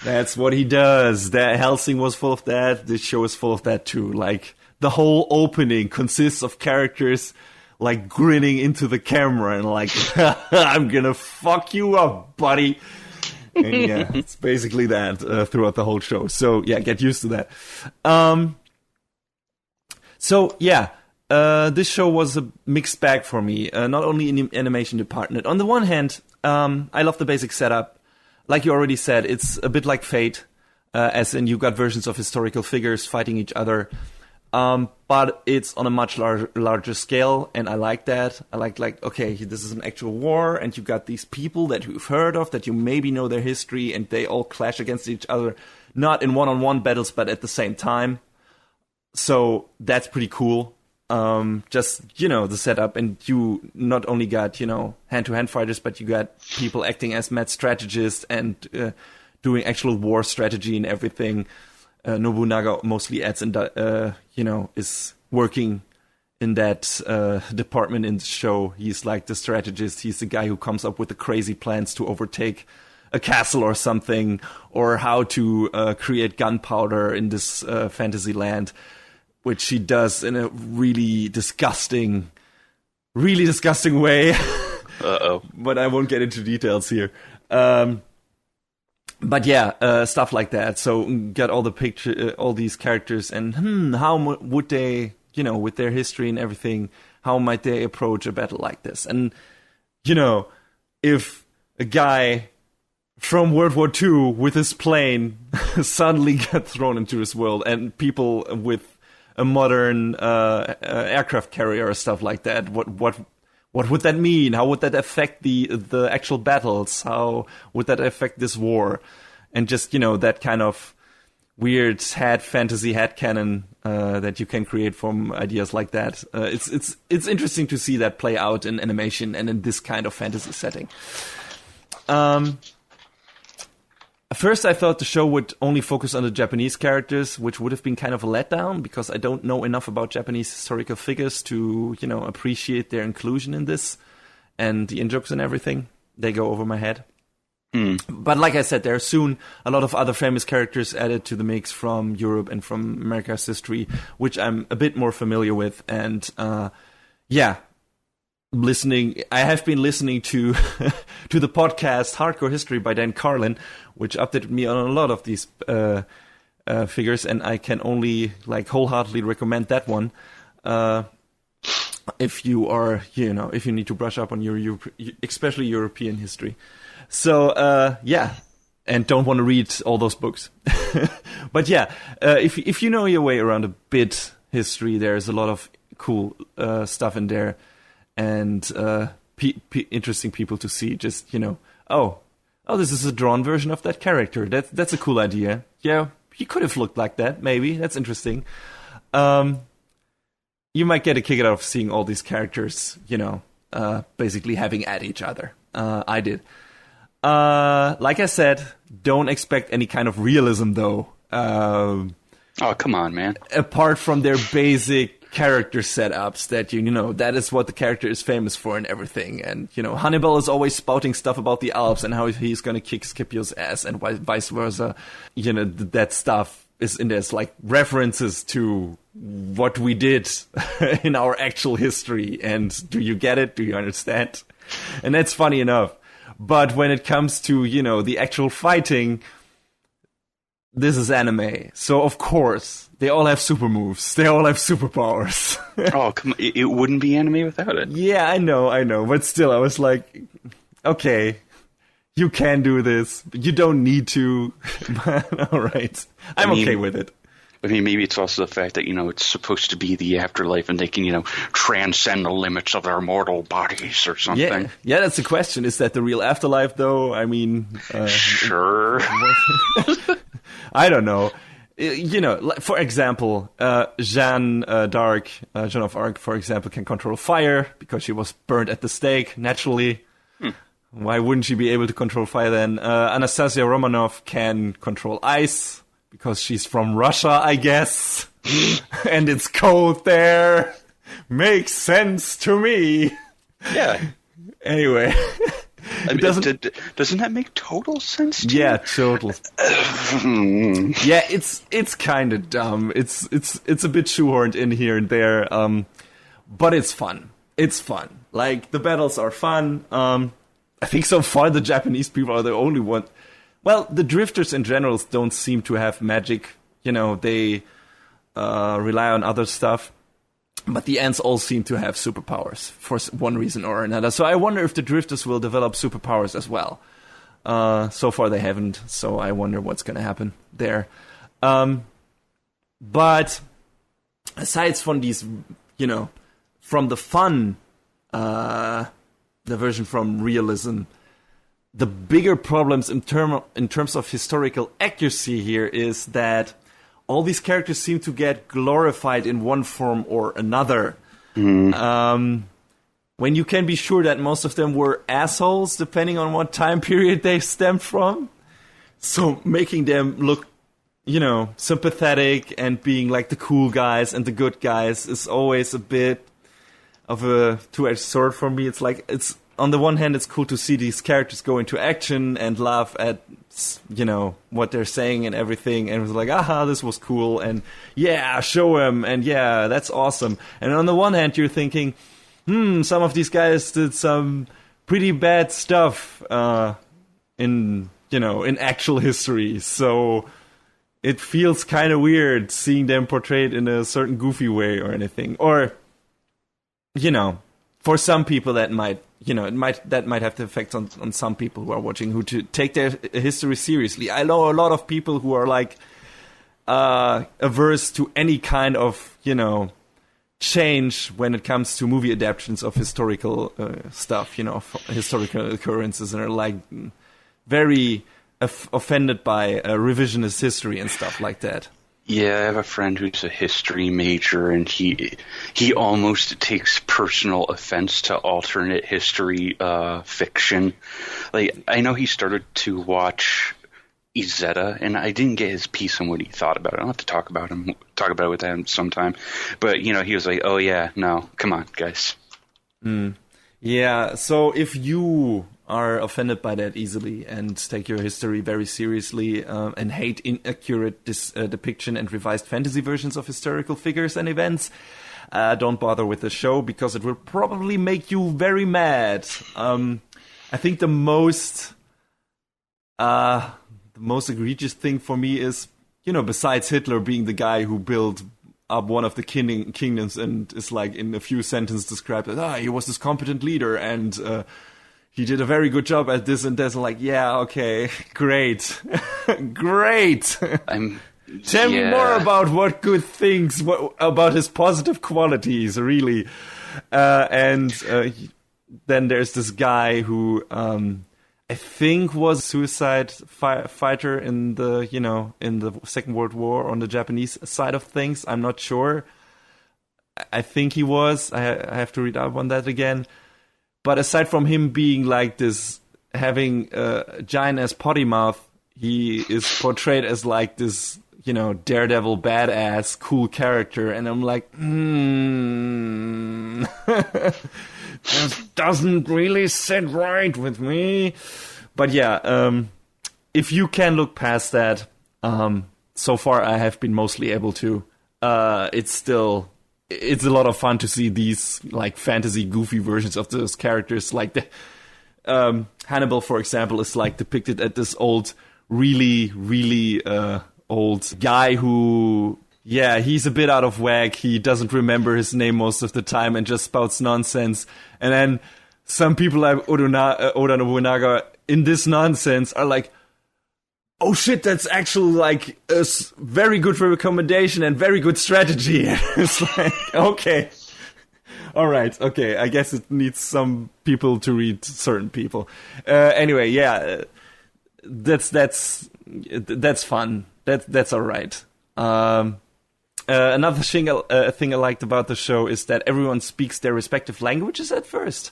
Speaker 1: That's what he does. That Hellsing was full of that. This show is full of that too. Like, the whole opening consists of characters like grinning into the camera and like, I'm gonna fuck you up, buddy. And yeah, it's basically that throughout the whole show. So yeah, get used to that. So yeah. This show was a mixed bag for me, not only in the animation department. On the one hand, I love the basic setup. Like you already said, it's a bit like Fate, as in you got versions of historical figures fighting each other. But it's on a much larger scale, and I like that. I like, okay, this is an actual war, and you got these people that you've heard of, that you maybe know their history, and they all clash against each other, not in one-on-one battles, but at the same time. So that's pretty cool. Just, the setup, and you not only got, hand-to-hand fighters, but you got people acting as mad strategists and doing actual war strategy and everything. Nobunaga mostly adds in, is working in that department in the show. He's like the strategist. He's the guy who comes up with the crazy plans to overtake a castle or something, or how to create gunpowder in this fantasy land, which he does in a really disgusting way.
Speaker 2: Uh-oh.
Speaker 1: But I won't get into details here. But yeah, stuff like that. So got all the picture, all these characters, and how would they, with their history and everything, how might they approach a battle like this? And, if a guy from World War II with his plane suddenly got thrown into this world, and people with a modern aircraft carrier or stuff like that, what would that mean? How would that affect the actual battles? How would that affect this war? And just, that kind of weird fantasy headcanon that you can create from ideas like that. It's interesting to see that play out in animation and in this kind of fantasy setting. First, I thought the show would only focus on the Japanese characters, which would have been kind of a letdown, because I don't know enough about Japanese historical figures to, appreciate their inclusion in this, and the in-jokes and everything. They go over my head. But like I said, there are soon a lot of other famous characters added to the mix from Europe and from America's history, which I'm a bit more familiar with. And I have been listening to to the podcast Hardcore History by Dan Carlin, which updated me on a lot of these figures, and I can only wholeheartedly recommend that one. If you are, if you need to brush up on your especially European history. So, and don't want to read all those books. But yeah, if you know your way around a bit history, there's a lot of cool stuff in there, and interesting people to see. Just, oh, this is a drawn version of that character. That's a cool idea. Yeah, he could have looked like that, maybe. That's interesting. You might get a kick out of seeing all these characters, basically having at each other. I did. Like I said, don't expect any kind of realism, though.
Speaker 2: Oh, come on, man.
Speaker 1: Apart from their basic character setups that, that is what the character is famous for and everything. And, Hannibal is always spouting stuff about the Alps and how he's going to kick Scipio's ass and vice versa. That stuff is in there. It's like references to what we did in our actual history. And do you get it? Do you understand? And that's funny enough. But when it comes to, the actual fighting, this is anime. So, of course, they all have super moves. They all have superpowers.
Speaker 2: Oh, come on. It wouldn't be anime without it.
Speaker 1: Yeah, I know. But still, I was like, okay, you can do this. You don't need to. But all right. I'm okay with it.
Speaker 2: I mean, maybe it's also the fact that, it's supposed to be the afterlife and they can, transcend the limits of their mortal bodies or something.
Speaker 1: Yeah, that's the question. Is that the real afterlife, though? I mean...
Speaker 2: sure.
Speaker 1: I don't know. For example, Jeanne of Arc, for example, can control fire because she was burned at the stake, naturally. Why wouldn't she be able to control fire then? Anastasia Romanov can control ice because she's from Russia, I guess. And it's cold there. Makes sense to me.
Speaker 2: Yeah.
Speaker 1: Anyway.
Speaker 2: Doesn't that make total sense to you?
Speaker 1: Yeah, total. Yeah, it's kind of dumb. It's a bit shoehorned in here and there, but it's fun. It's fun. Like, the battles are fun. I think so far the Japanese people are the only one. Well, the drifters in general don't seem to have magic. They rely on other stuff. But the ants all seem to have superpowers for one reason or another. So I wonder if the drifters will develop superpowers as well. So far they haven't, so I wonder what's going to happen there. But aside from these, from the fun, the version from realism, the bigger problems in terms of historical accuracy here is that all these characters seem to get glorified in one form or another. When you can be sure that most of them were assholes, depending on what time period they stemmed from. So making them look, sympathetic and being like the cool guys and the good guys is always a bit of a two-edged sword for me. It's like, on the one hand, it's cool to see these characters go into action and laugh at, what they're saying and everything. And it was like, aha, this was cool. And yeah, show him. And yeah, that's awesome. And on the one hand, you're thinking, some of these guys did some pretty bad stuff in actual history. So it feels kind of weird seeing them portrayed in a certain goofy way or anything. Or, for some people that might have the effect on some people who are watching who to take their history seriously. I know a lot of people who are like averse to any kind of change when it comes to movie adaptations of historical stuff, historical occurrences, and are like very offended by revisionist history and stuff like that.
Speaker 2: Yeah, I have a friend who's a history major, and he almost takes personal offense to alternate history fiction. Like, I know he started to watch Izetta, and I didn't get his piece on what he thought about it. I'll have to talk about it with him sometime. But he was like, "Oh yeah, no, come on, guys."
Speaker 1: Yeah, so if you are offended by that easily and take your history very seriously and hate inaccurate depiction and revised fantasy versions of historical figures and events, don't bother with the show because it will probably make you very mad. I think the most egregious thing for me is, besides Hitler being the guy who built up one of the kingdoms and is like in a few sentences described as, he was this competent leader and he did a very good job at this and this. I'm like, yeah, okay, great. Great. Tell me more about what good things, about his positive qualities, really. And then there's this guy who I think was a suicide fighter in the, in the Second World War on the Japanese side of things. I'm not sure. I think he was. I have to read up on that again. But aside from him being like this, having a giant-ass potty mouth, he is portrayed as like this, daredevil, badass, cool character. And I'm like, this doesn't really sit right with me. But yeah, if you can look past that, so far I have been mostly able to. It's a lot of fun to see these like fantasy goofy versions of those characters. Like the Hannibal, for example, is like depicted as this old, really, really old guy who, he's a bit out of whack. He doesn't remember his name most of the time and just spouts nonsense. And then some people like Oda Nobunaga in this nonsense are like, oh shit, that's actually like a very good recommendation and very good strategy. It's like, okay. All right, okay, I guess it needs some people to read certain people. Anyway, yeah, that's fun. That's all right. Another thing I liked about the show is that everyone speaks their respective languages at first.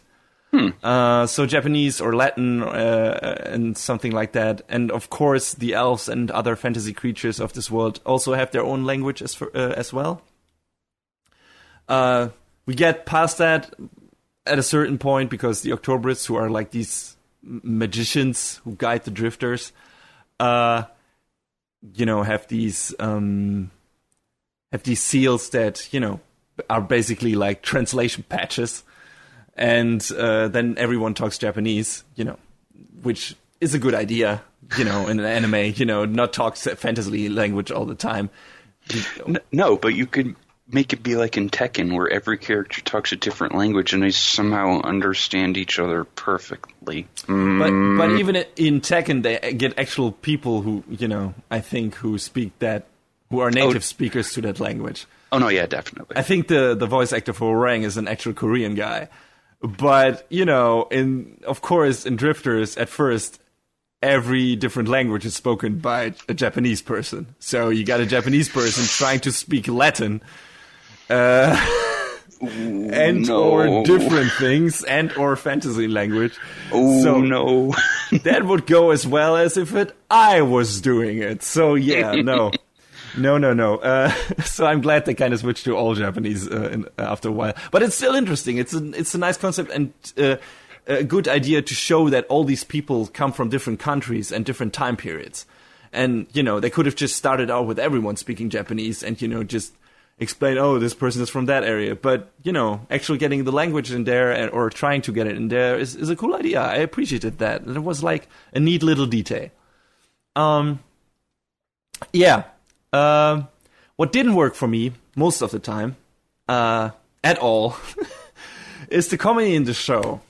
Speaker 1: So Japanese or Latin and something like that. And of course, the elves and other fantasy creatures of this world also have their own language as well. We get past that at a certain point because the Octobrists, who are like these magicians who guide the drifters, have these seals that, are basically like translation patches. And then everyone talks Japanese, which is a good idea, in an anime, not talk fantasy language all the time.
Speaker 2: No, but you could make it be like in Tekken, where every character talks a different language and they somehow understand each other perfectly.
Speaker 1: But even in Tekken, they get actual people who, I think, who speak that, who are native speakers to that language.
Speaker 2: Oh, no, yeah, definitely.
Speaker 1: I think the voice actor for Orang is an actual Korean guy. But, of course, in Drifters, at first, every different language is spoken by a Japanese person. So you got a Japanese person trying to speak Latin, or different things, and or fantasy language.
Speaker 2: Oh,
Speaker 1: so
Speaker 2: no.
Speaker 1: That would go as well as if I was doing it. So, yeah, no. No. So I'm glad they kind of switched to all Japanese after a while. But it's still interesting. It's a nice concept and a good idea to show that all these people come from different countries and different time periods. And, they could have just started out with everyone speaking Japanese and, just explain, oh, this person is from that area. But, actually getting the language in there or trying to get it in there is a cool idea. I appreciated that. And it was like a neat little detail. Yeah. What didn't work for me most of the time, at all, is the comedy in the show.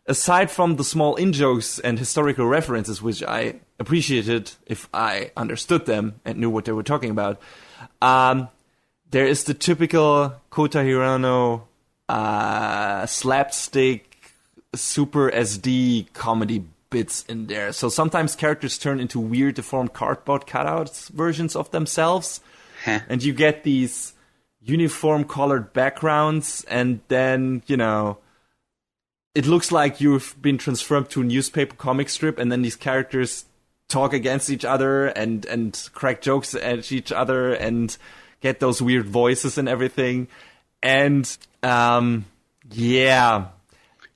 Speaker 1: Aside from the small in-jokes and historical references, which I appreciated if I understood them and knew what they were talking about, there is the typical Kouta Hirano slapstick, super SD comedy bits in there. So sometimes characters turn into weird deformed cardboard cutouts versions of themselves. And you get these uniform colored backgrounds and then, it looks like you've been transformed to a newspaper comic strip and then these characters talk against each other and crack jokes at each other and get those weird voices and everything. And, yeah...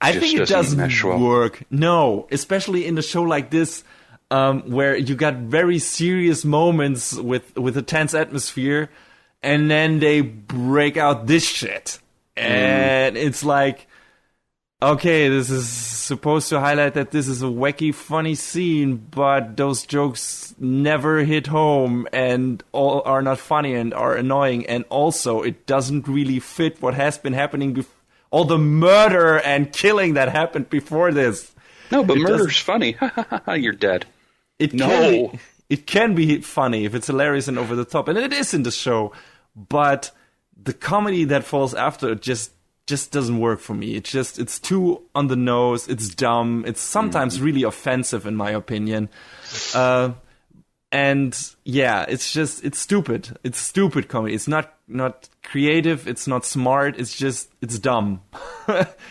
Speaker 1: I think it doesn't work. No, especially in a show like this, where you got very serious moments with a tense atmosphere, and then they break out this shit. And it's like, okay, this is supposed to highlight that this is a wacky, funny scene, but those jokes never hit home and all are not funny and are annoying. And also, it doesn't really fit what has been happening before. All the murder and killing that happened before this.
Speaker 2: No, but murder's funny. You're dead.
Speaker 1: It can be funny if it's hilarious and over the top, and it is in the show. But the comedy that falls after it just doesn't work for me. It's too on the nose. It's dumb. It's sometimes really offensive, in my opinion. And yeah, it's stupid. It's stupid comedy. It's not creative. It's not smart. It's dumb.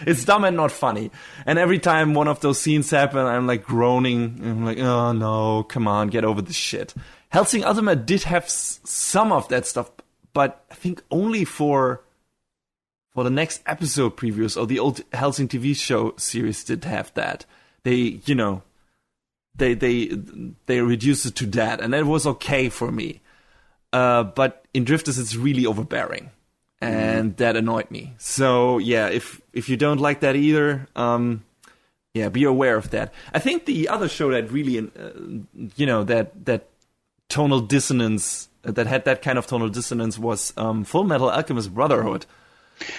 Speaker 1: It's dumb and not funny. And every time one of those scenes happen, I'm like groaning. I'm like, oh no, come on, get over this shit. Hellsing Ultimate did have some of that stuff, but I think only for the next episode previews or the old Hellsing TV show series did have that. They reduced it to that, and that was okay for me. But in Drifters, it's really overbearing, and that annoyed me. So yeah, if you don't like that either, be aware of that. I think the other show that really, that tonal dissonance, that had that kind of tonal dissonance was Full Metal Alchemist Brotherhood.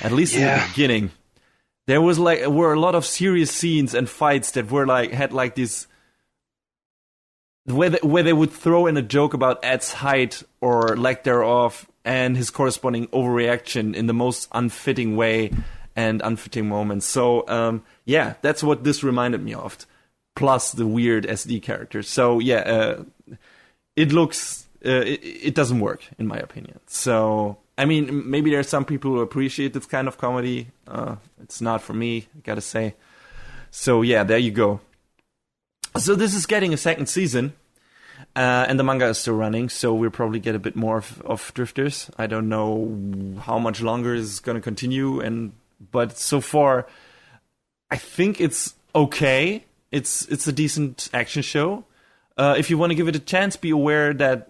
Speaker 1: At least in the beginning, there were a lot of serious scenes and fights that were had this where they would throw in a joke about Ed's height or lack thereof and his corresponding overreaction in the most unfitting way and unfitting moments. So, yeah, that's what this reminded me of. Plus the weird SD characters. So, yeah, it looks... it doesn't work, in my opinion. So, I mean, maybe there are some people who appreciate this kind of comedy. It's not for me, I gotta say. So, yeah, there you go. So this is getting a second season, and the manga is still running, so we'll probably get a bit more of Drifters. I don't know how much longer it's going to continue, but so far, I think it's okay. It's a decent action show. If you want to give it a chance, be aware that,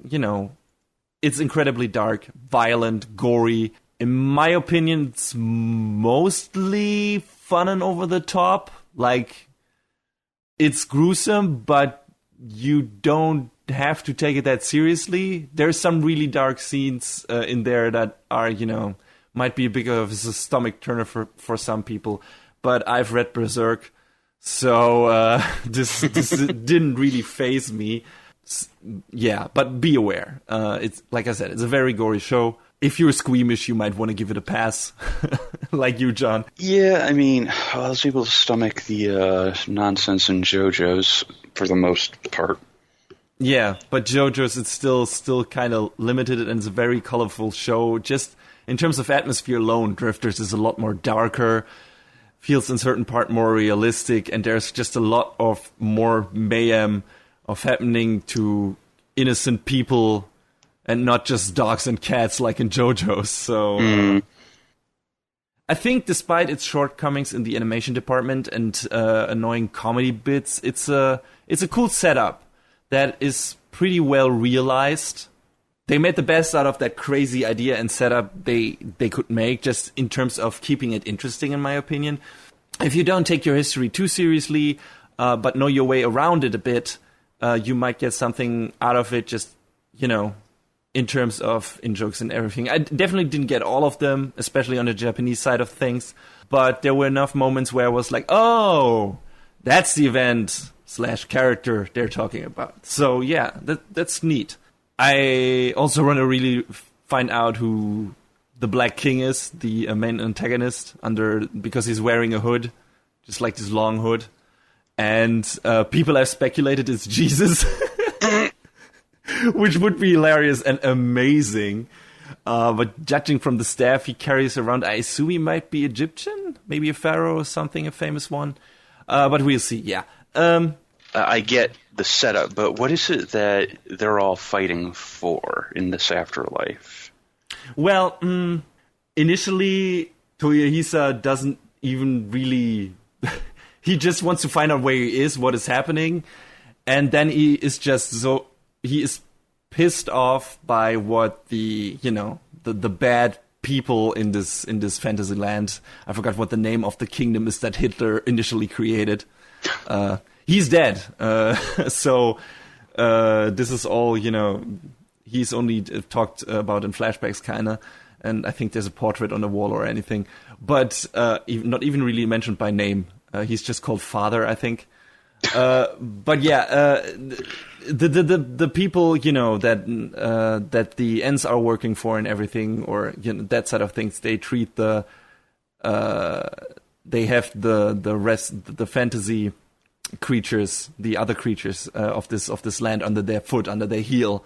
Speaker 1: it's incredibly dark, violent, gory. In my opinion, it's mostly fun and over the top. Like, it's gruesome, but you don't have to take it that seriously. There's some really dark scenes in there that are, might be a bit of a stomach turner for some people. But I've read Berserk, so this didn't really faze me. Yeah, but be aware. It's like I said, it's a very gory show. If you're squeamish, you might want to give it a pass, like you, John.
Speaker 2: Yeah, I mean, I was able to stomach the nonsense in JoJo's for the most part.
Speaker 1: Yeah, but JoJo's, it's still kind of limited, and it's a very colorful show. Just in terms of atmosphere alone, Drifters is a lot more darker, feels in certain part more realistic, and there's just a lot of more mayhem of happening to innocent people and not just dogs and cats like in JoJo's. So I think despite its shortcomings in the animation department and annoying comedy bits, it's a cool setup that is pretty well realized. They made the best out of that crazy idea and setup they could make, just in terms of keeping it interesting, in my opinion. If you don't take your history too seriously, but know your way around it a bit, you might get something out of it, just, in terms of in-jokes and everything. I definitely didn't get all of them, especially on the Japanese side of things, but there were enough moments where I was like, oh, that's the event / character they're talking about. So yeah, that's neat. I also want to really find out who the Black King is, the main antagonist, because he's wearing a hood, just like this long hood. And people have speculated it's Jesus, which would be hilarious and amazing. But judging from the staff he carries around, I assume he might be Egyptian, maybe a pharaoh or something, a famous one. But we'll see, yeah.
Speaker 2: I get the setup, but what is it that they're all fighting for in this afterlife?
Speaker 1: Well, initially, Toyohisa doesn't even really... he just wants to find out where he is, what is happening, and then he is pissed off by what the bad people in this fantasy land. I forgot what the name of the kingdom is that Hitler initially created. He's dead. So this is all, he's only talked about in flashbacks, kinda. And I think there's a portrait on the wall or anything. But not even really mentioned by name. He's just called Father, I think. But yeah, the people, that the Ents are working for and everything, or that side of things, they treat they have the fantasy creatures, the other creatures of this land under their foot, under their heel.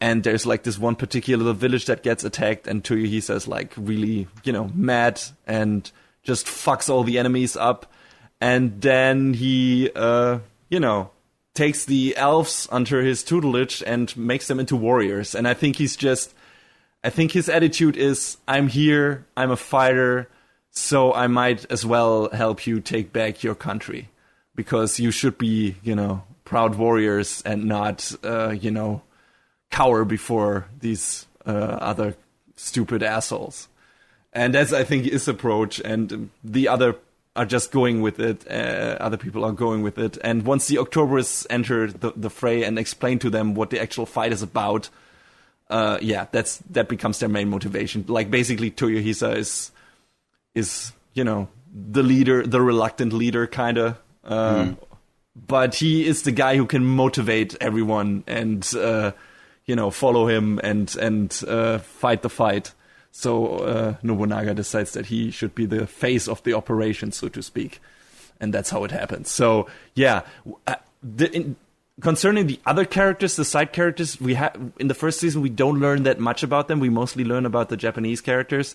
Speaker 1: And there's like this one particular village that gets attacked, and Toyohisa is like really, mad and just fucks all the enemies up. And then he, takes the elves under his tutelage and makes them into warriors. And I think his attitude is, I'm here, I'm a fighter, so I might as well help you take back your country. Because you should be, proud warriors and not, cower before these other stupid assholes. And that's, I think, his approach. And the other are just going with it. Other people are going with it. And once the Octoberists enter the fray and explain to them what the actual fight is about, that becomes their main motivation. Like, basically, Toyohisa is the leader, the reluctant leader, kind of. but he is the guy who can motivate everyone and follow him and fight the fight. So Nobunaga decides that he should be the face of the operation, so to speak, and that's how it happens. So yeah, concerning the other characters, the side characters, we have in the first season we don't learn that much about them. We mostly learn about the Japanese characters.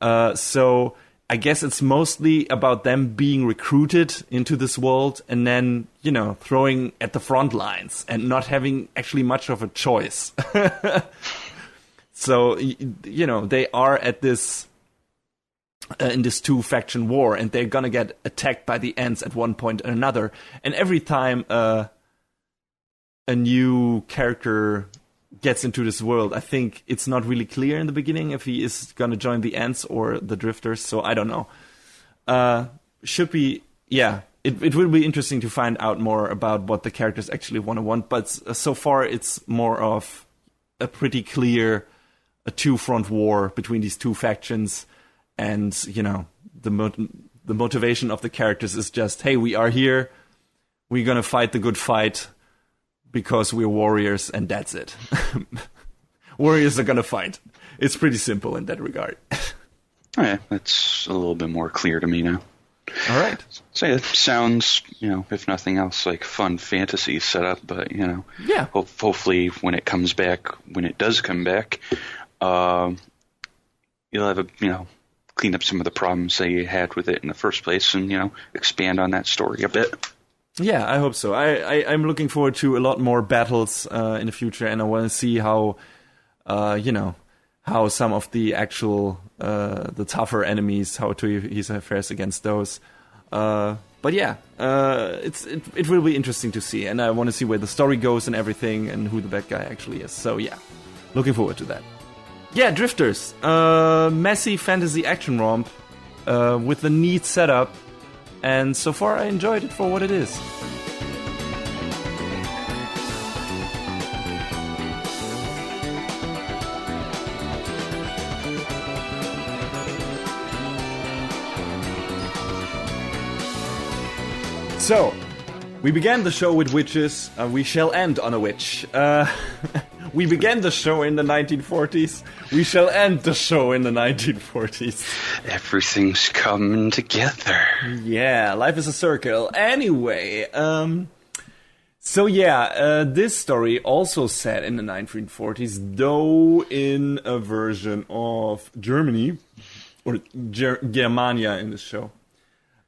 Speaker 1: So I guess it's mostly about them being recruited into this world and then, throwing at the front lines and not having actually much of a choice. So, they are at this, in this two-faction war, and they're gonna get attacked by the Ents at one point or another. And every time a new character gets into this world, I think it's not really clear in the beginning if he is going to join the Ents or the Drifters, so I don't know. It will be interesting to find out more about what the characters actually want, but so far it's more of a pretty clear two-front war between these two factions, and, the motivation of the characters is just, hey, we are here, we're going to fight the good fight, because we're warriors, and that's it. Warriors are gonna fight. It's pretty simple in that regard.
Speaker 2: Yeah, that's a little bit more clear to me now.
Speaker 1: All right.
Speaker 2: So it sounds, if nothing else, like fun fantasy setup, but,
Speaker 1: yeah.
Speaker 2: Hopefully when it does come back, you'll have clean up some of the problems that you had with it in the first place and, expand on that story a bit.
Speaker 1: Yeah, I hope so. I'm looking forward to a lot more battles in the future, and I want to see how, how some of the actual, the tougher enemies, how he fares against those. But yeah, it will be interesting to see, and I want to see where the story goes and everything, and who the bad guy actually is. So yeah, looking forward to that. Yeah, Drifters, messy fantasy action romp with a neat setup. And so far, I enjoyed it for what it is. So, we began the show with witches. We shall end on a witch. We began the show in the 1940s. We shall end the show in the 1940s.
Speaker 2: Everything's coming together.
Speaker 1: Yeah, life is a circle. Anyway, this story also set in the 1940s, though in a version of Germany, or Germania in the show.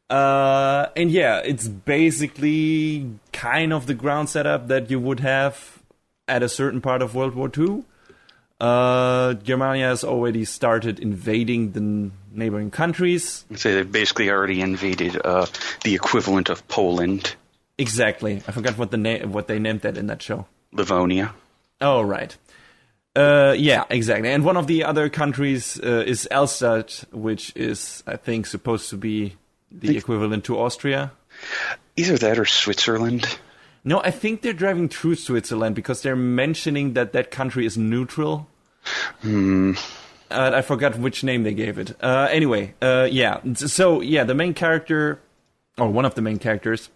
Speaker 1: And yeah, it's basically kind of the ground setup that you would have at a certain part of World War II. Germania has already started invading the neighboring countries.
Speaker 2: So they've basically already invaded the equivalent of Poland.
Speaker 1: Exactly. I forgot what they named that in that show.
Speaker 2: Livonia.
Speaker 1: Oh, right. Yeah, exactly. And one of the other countries is Elstadt, which is, I think, supposed to be the equivalent to Austria.
Speaker 2: Either that or Switzerland.
Speaker 1: No, I think they're driving through Switzerland because they're mentioning that country is neutral. I forgot which name they gave it. Anyway, yeah. So, yeah, the main character, or one of the main characters,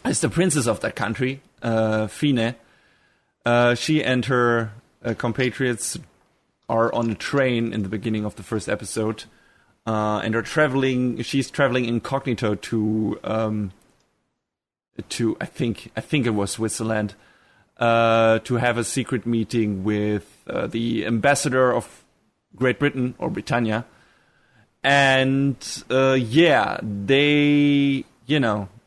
Speaker 1: is the princess of that country, Fine. She and her compatriots are on a train in the beginning of the first episode, and are traveling. She's traveling incognito to I think it was Switzerland, to have a secret meeting with the ambassador of Great Britain, or Britannia. And they,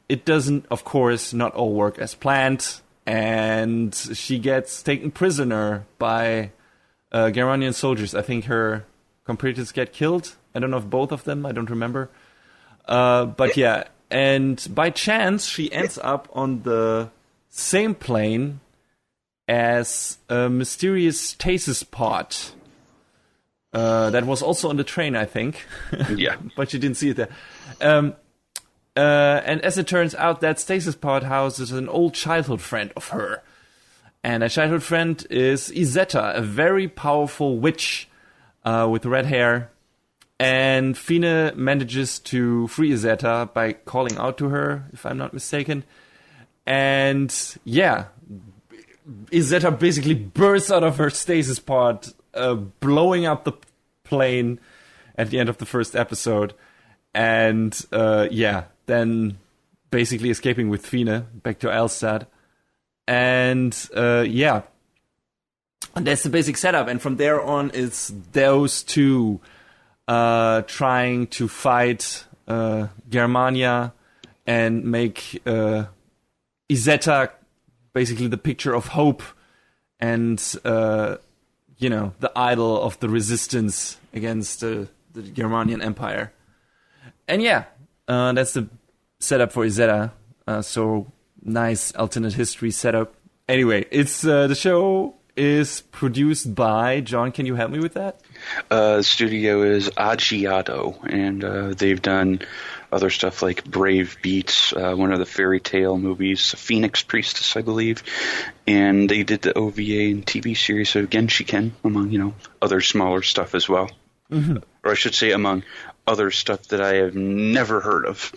Speaker 1: it doesn't, of course, not all work as planned, and she gets taken prisoner by Germanian soldiers. I think her compatriots get killed. I don't know if both of them, I don't remember. But yeah, and by chance, she ends up on the same plane as a mysterious stasis pod that was also on the train, I think.
Speaker 2: Yeah.
Speaker 1: But you didn't see it there. And as it turns out, that stasis pod houses an old childhood friend of her. And that childhood friend is Izetta, a very powerful witch with red hair. And Fine manages to free Izetta by calling out to her, if I'm not mistaken. And yeah, Izetta basically bursts out of her stasis pod, blowing up the plane at the end of the first episode. And then basically escaping with Fine back to Elstad. And and that's the basic setup. And from there on, it's those two trying to fight Germania and make Izetta basically the picture of hope and, the idol of the resistance against the Germanian Empire. And that's the setup for Izetta. So nice alternate history setup. Anyway, it's the show is produced by, John, can you help me with that?
Speaker 2: The studio is Aggiato, and they've done other stuff like Brave Beats, one of the fairy tale movies, Phoenix Priestess, I believe, and they did the OVA and TV series of Genshiken, among, other smaller stuff as well. Mm-hmm. Or I should say among other stuff that I have never heard of.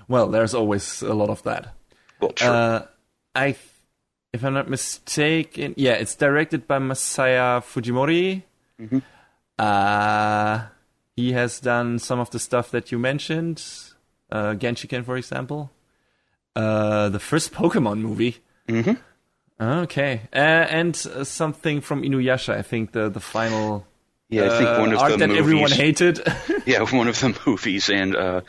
Speaker 1: Well, there's always a lot of that.
Speaker 2: Well, true.
Speaker 1: If I'm not mistaken, it's directed by Masaya Fujimori.
Speaker 2: Mm-hmm.
Speaker 1: He has done some of the stuff that you mentioned, Genshiken, for example. The first Pokemon movie.
Speaker 2: Mm-hmm.
Speaker 1: Okay. And something from Inuyasha, I think the final
Speaker 2: I think one of
Speaker 1: arc
Speaker 2: the
Speaker 1: that
Speaker 2: movies,
Speaker 1: everyone hated.
Speaker 2: Yeah, one of the movies, and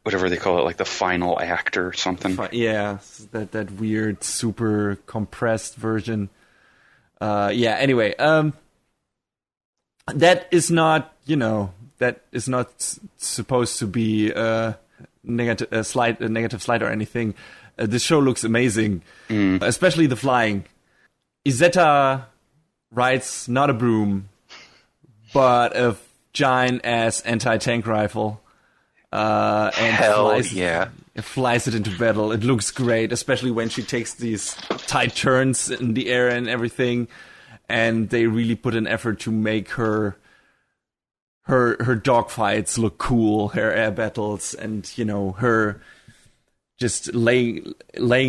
Speaker 2: whatever they call it, like the final act or something.
Speaker 1: Yeah, that weird, super compressed version. Anyway, that is not, supposed to be a negative slide or anything. The show looks amazing, especially the flying. Izetta rides not a broom, but a giant-ass anti-tank rifle. And flies it into battle. It looks great, especially when she takes these tight turns in the air and everything. And they really put an effort to make her dogfights look cool, her air battles, and her just laying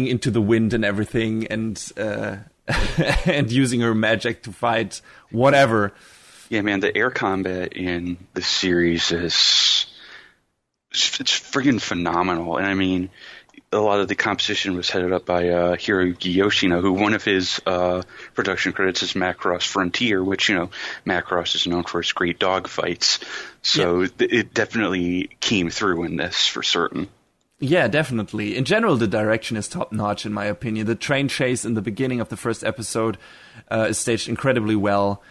Speaker 1: into the wind and everything, and and using her magic to fight whatever.
Speaker 2: Yeah, man, the air combat in the series it's friggin' phenomenal. And I mean, a lot of the composition was headed up by Hiroyuki Yoshino, who one of his production credits is Macross Frontier, which, Macross is known for its great dog fights. So it definitely came through in this for certain.
Speaker 1: Yeah, definitely. In general, the direction is top-notch, in my opinion. The train chase in the beginning of the first episode is staged incredibly well.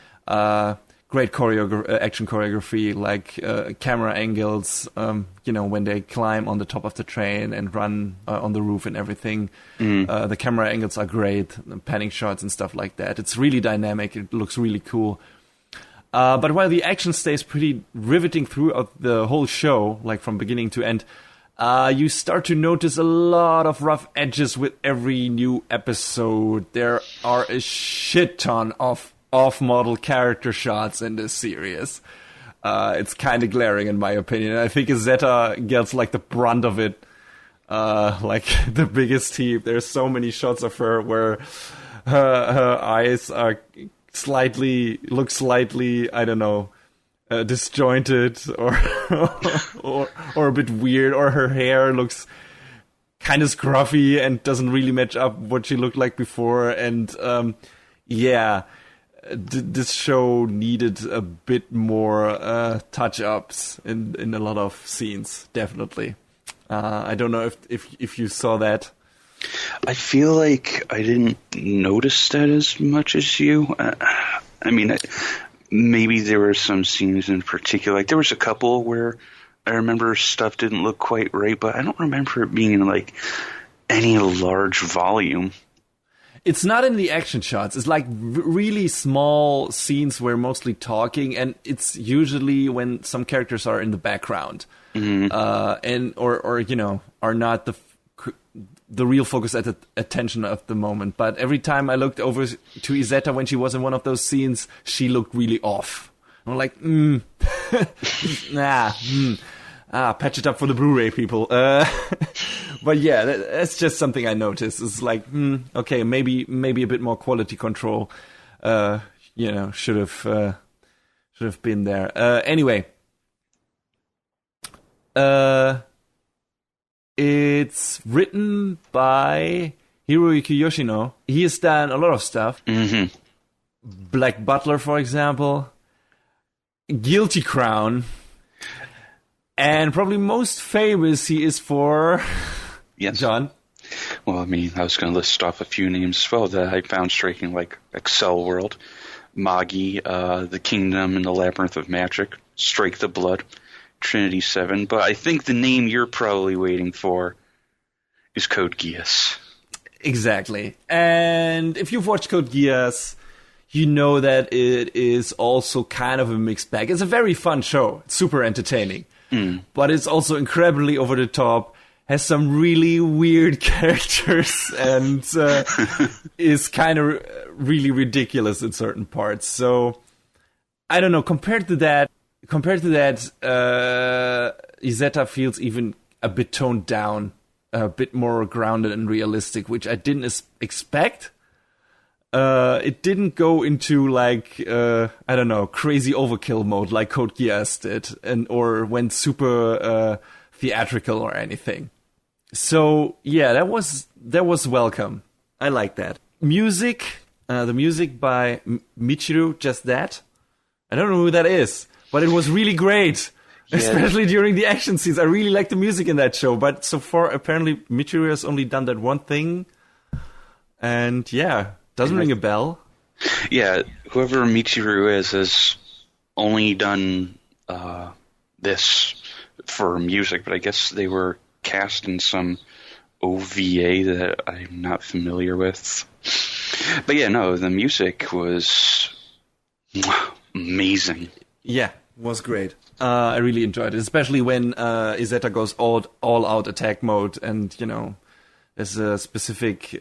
Speaker 1: Great action choreography, like camera angles, when they climb on the top of the train and run on the roof and everything. The camera angles are great, panning shots and stuff like that. It's really dynamic. It looks really cool. But while the action stays pretty riveting throughout the whole show, like from beginning to end, you start to notice a lot of rough edges with every new episode. There are a shit ton of off-model character shots in this series. It's kind of glaring, in my opinion. I think Izetta gets like the brunt of it, like the biggest heap. There's so many shots of her where her eyes are look slightly, I don't know, disjointed or or a bit weird, or her hair looks kind of scruffy and doesn't really match up what she looked like before. And this show needed a bit more touch-ups in a lot of scenes, definitely. I don't know if you saw that.
Speaker 2: I feel like I didn't notice that as much as you. I mean, maybe there were some scenes in particular. Like, there was a couple where I remember stuff didn't look quite right, but I don't remember it being in, like, any large volume.
Speaker 1: It's not in the action shots. It's like really small scenes where mostly talking, and it's usually when some characters are in the background, and or are not the real focus at the attention of the moment. But every time I looked over to Izetta when she was in one of those scenes, she looked really off. I'm like, patch it up for the Blu-ray people. But yeah, that's just something I noticed. It's like, okay, maybe a bit more quality control, should have been there. Anyway, it's written by Hiroyuki Yoshino. He has done a lot of stuff.
Speaker 2: Mm-hmm.
Speaker 1: Black Butler, for example. Guilty Crown. And probably most famous he is for...
Speaker 2: Yes.
Speaker 1: John?
Speaker 2: Well, I mean, I was going to list off a few names as well that I found striking, like Excel World, Magi, The Kingdom and the Labyrinth of Magic, Strike the Blood, Trinity 7. But I think the name you're probably waiting for is Code Geass.
Speaker 1: Exactly. And if you've watched Code Geass, you know that it is also kind of a mixed bag. It's a very fun show. It's super entertaining. But it's also incredibly over the top, has some really weird characters, and is kind of really ridiculous in certain parts. So, I don't know, compared to that, Izetta feels even a bit toned down, a bit more grounded and realistic, which I didn't expect. It didn't go into like crazy overkill mode like Code Geass did, or went super theatrical or anything. So yeah, that was welcome. I like that. Music, the music by Michiru, just that. I don't know who that is, but it was really great. Yeah. Especially during the action scenes. I really like the music in that show, but so far apparently Michiru has only done that one thing. And yeah, doesn't ring a bell.
Speaker 2: Yeah, whoever Michiru is has only done this for music, but I guess they were cast in some OVA that I'm not familiar with. But yeah, no, the music was amazing.
Speaker 1: Yeah, was great. I really enjoyed it, especially when Izetta goes all out attack mode, and there's a specific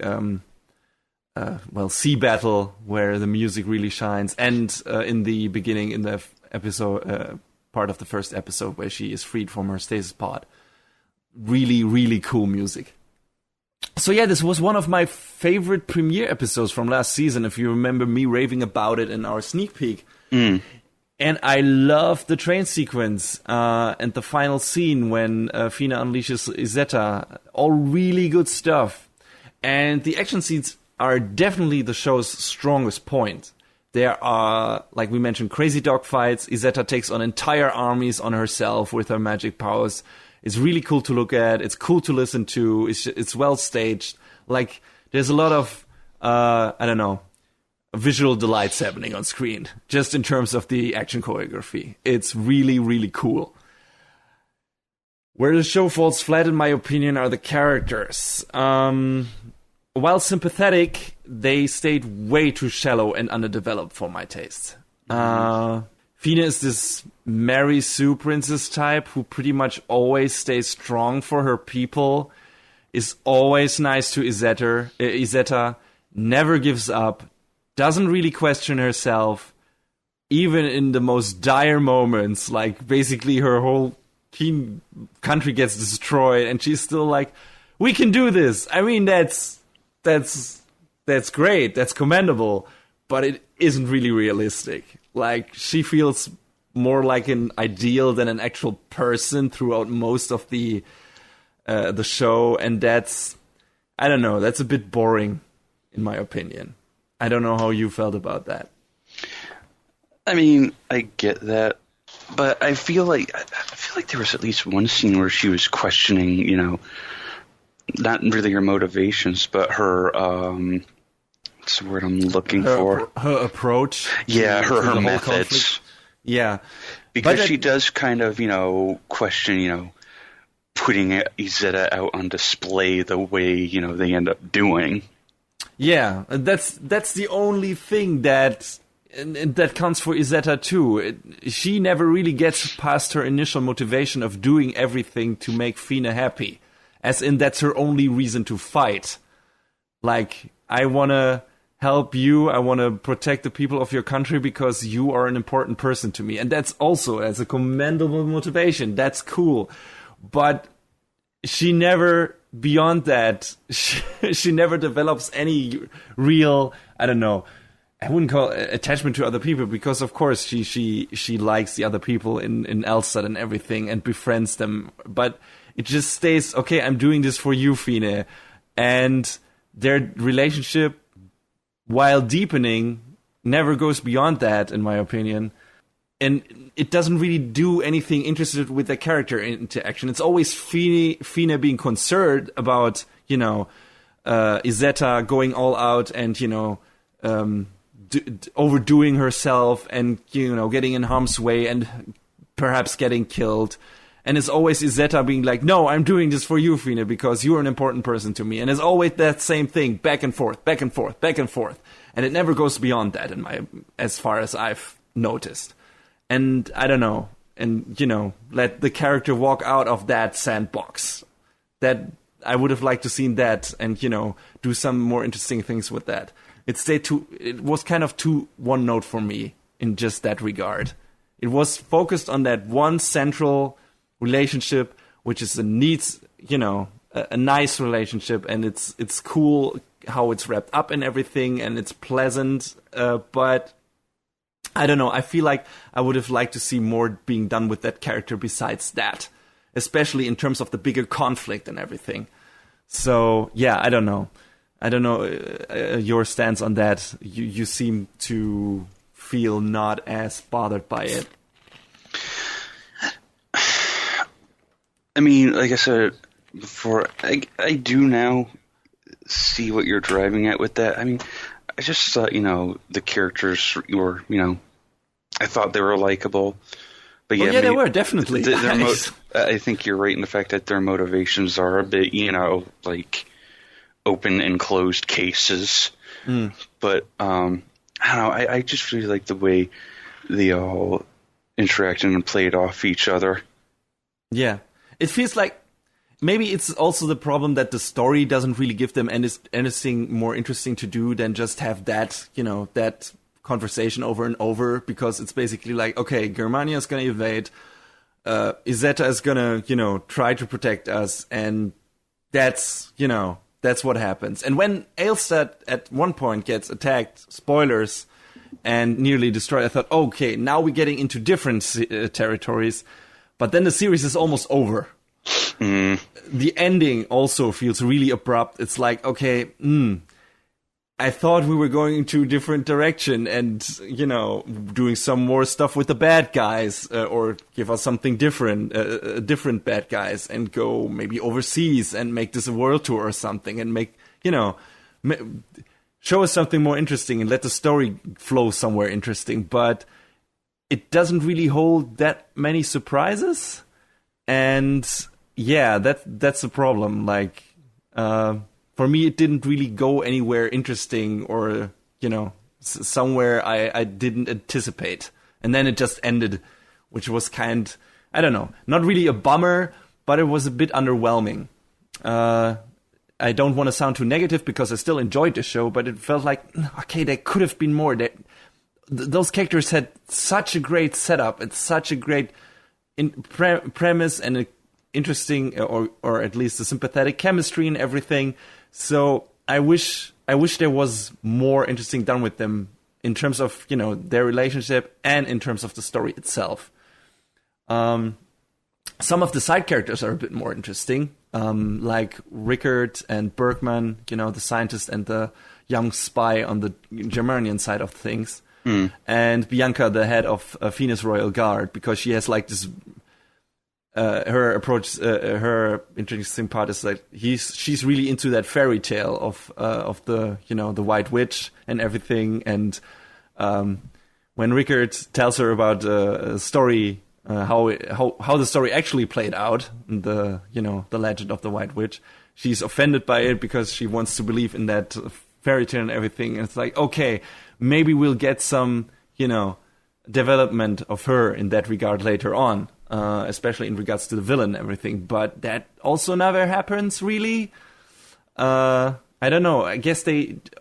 Speaker 1: sea battle where the music really shines, and in the beginning, in the episode, part of the first episode where she is freed from her stasis pod. Really, really cool music. So yeah, this was one of my favorite premiere episodes from last season, if you remember me raving about it in our sneak peek. And I love the train sequence and the final scene when Fina unleashes Izetta. All really good stuff. And the action scenes are definitely the show's strongest point. There are, like we mentioned, crazy dogfights. Izetta takes on entire armies on herself with her magic powers. It's really cool to look at. It's cool to listen to. It's well staged. Like, there's a lot of, visual delights happening on screen, just in terms of the action choreography. It's really, really cool. Where the show falls flat, in my opinion, are the characters. While sympathetic, they stayed way too shallow and underdeveloped for my taste. Fina is this Mary Sue princess type who pretty much always stays strong for her people, is always nice to Izetta, never gives up, doesn't really question herself, even in the most dire moments, like basically her whole country gets destroyed and she's still like, we can do this. I mean, that's great, that's commendable, but it isn't really realistic. Like, she feels more like an ideal than an actual person throughout most of the show, and that's a bit boring, in my opinion. I don't know how you felt about that.
Speaker 2: I mean, I get that, but I feel like there was at least one scene where she was questioning, not really her motivations, but her what's the word I'm looking for? Her
Speaker 1: approach.
Speaker 2: Yeah, her methods.
Speaker 1: Yeah,
Speaker 2: because she does kind of, question, putting Izetta out on display the way, they end up doing.
Speaker 1: Yeah, that's the only thing that counts for Izetta too. She never really gets past her initial motivation of doing everything to make Fina happy, as in that's her only reason to fight. Like, I want to help you, I want to protect the people of your country because you are an important person to me, and that's also as a commendable motivation. That's cool, but she never beyond that, she never develops any real, I don't know, I wouldn't call it attachment to other people, because of course she likes the other people in Elstad and everything and befriends them, but it just stays, okay, I'm doing this for you, Fine. And their relationship, while deepening, never goes beyond that, in my opinion. And it doesn't really do anything interested with the character interaction. It's always Fine being concerned about, Izetta going all out and, overdoing herself and, getting in harm's way and perhaps getting killed. And it's always Izetta being like, no, I'm doing this for you, Fine, because you're an important person to me. And it's always that same thing, back and forth, back and forth, back and forth. And it never goes beyond that, as far as I've noticed. And I don't know, and, let the character walk out of that sandbox. That I would have liked to seen that and, do some more interesting things with that. It was kind of too one note for me in just that regard. It was focused on that one central relationship, which is a nice relationship, and it's cool how it's wrapped up and everything, and it's pleasant, but I don't know, I feel like I would have liked to see more being done with that character besides that, especially in terms of the bigger conflict and everything. So yeah, I don't know your stance on that. You seem to feel not as bothered by it.
Speaker 2: I mean, like I said before, I do now see what you're driving at with that. I mean, I just thought, the characters were, I thought they were likable. But yeah,
Speaker 1: they were, definitely.
Speaker 2: I think you're right in the fact that their motivations are a bit, like open and closed cases. Mm. But, I don't know, I just really like the way they all interacted and played off each other. Yeah.
Speaker 1: It feels like maybe it's also the problem that the story doesn't really give them anything more interesting to do than just have that, that conversation over and over, because it's basically like, okay, Germania is going to invade, Izetta is going to, try to protect us, and that's what happens. And when Elstad at one point gets attacked, spoilers, and nearly destroyed, I thought, okay, now we're getting into different territories. But then the series is almost over. Mm. The ending also feels really abrupt. It's like, okay, I thought we were going into a different direction and, doing some more stuff with the bad guys, or give us something different, different bad guys, and go maybe overseas and make this a world tour or something, and make, show us something more interesting and let the story flow somewhere interesting. But it doesn't really hold that many surprises, and yeah, that's the problem. Like, for me, it didn't really go anywhere interesting, or somewhere I didn't anticipate, and then it just ended, which was I don't know, not really a bummer, but it was a bit underwhelming. I don't want to sound too negative because I still enjoyed the show, but it felt like, okay, there could have been more. Those characters had such a great setup and such a great premise and a interesting, or at least a sympathetic chemistry and everything. So I wish there was more interesting done with them in terms of, their relationship and in terms of the story itself. Some of the side characters are a bit more interesting, like Rickard and Bergman, the scientist and the young spy on the Germanian side of things. And Bianca, the head of Fine's Royal Guard, because she has like this. Her approach, her interesting part is like she's really into that fairy tale of the the White Witch and everything. And when Rickard tells her about the story, how the story actually played out, the the legend of the White Witch, she's offended by it because she wants to believe in that fairy tale and everything. And it's like, okay, maybe we'll get some, development of her in that regard later on, especially in regards to the villain and everything. But that also never happens, really. I don't know. I guess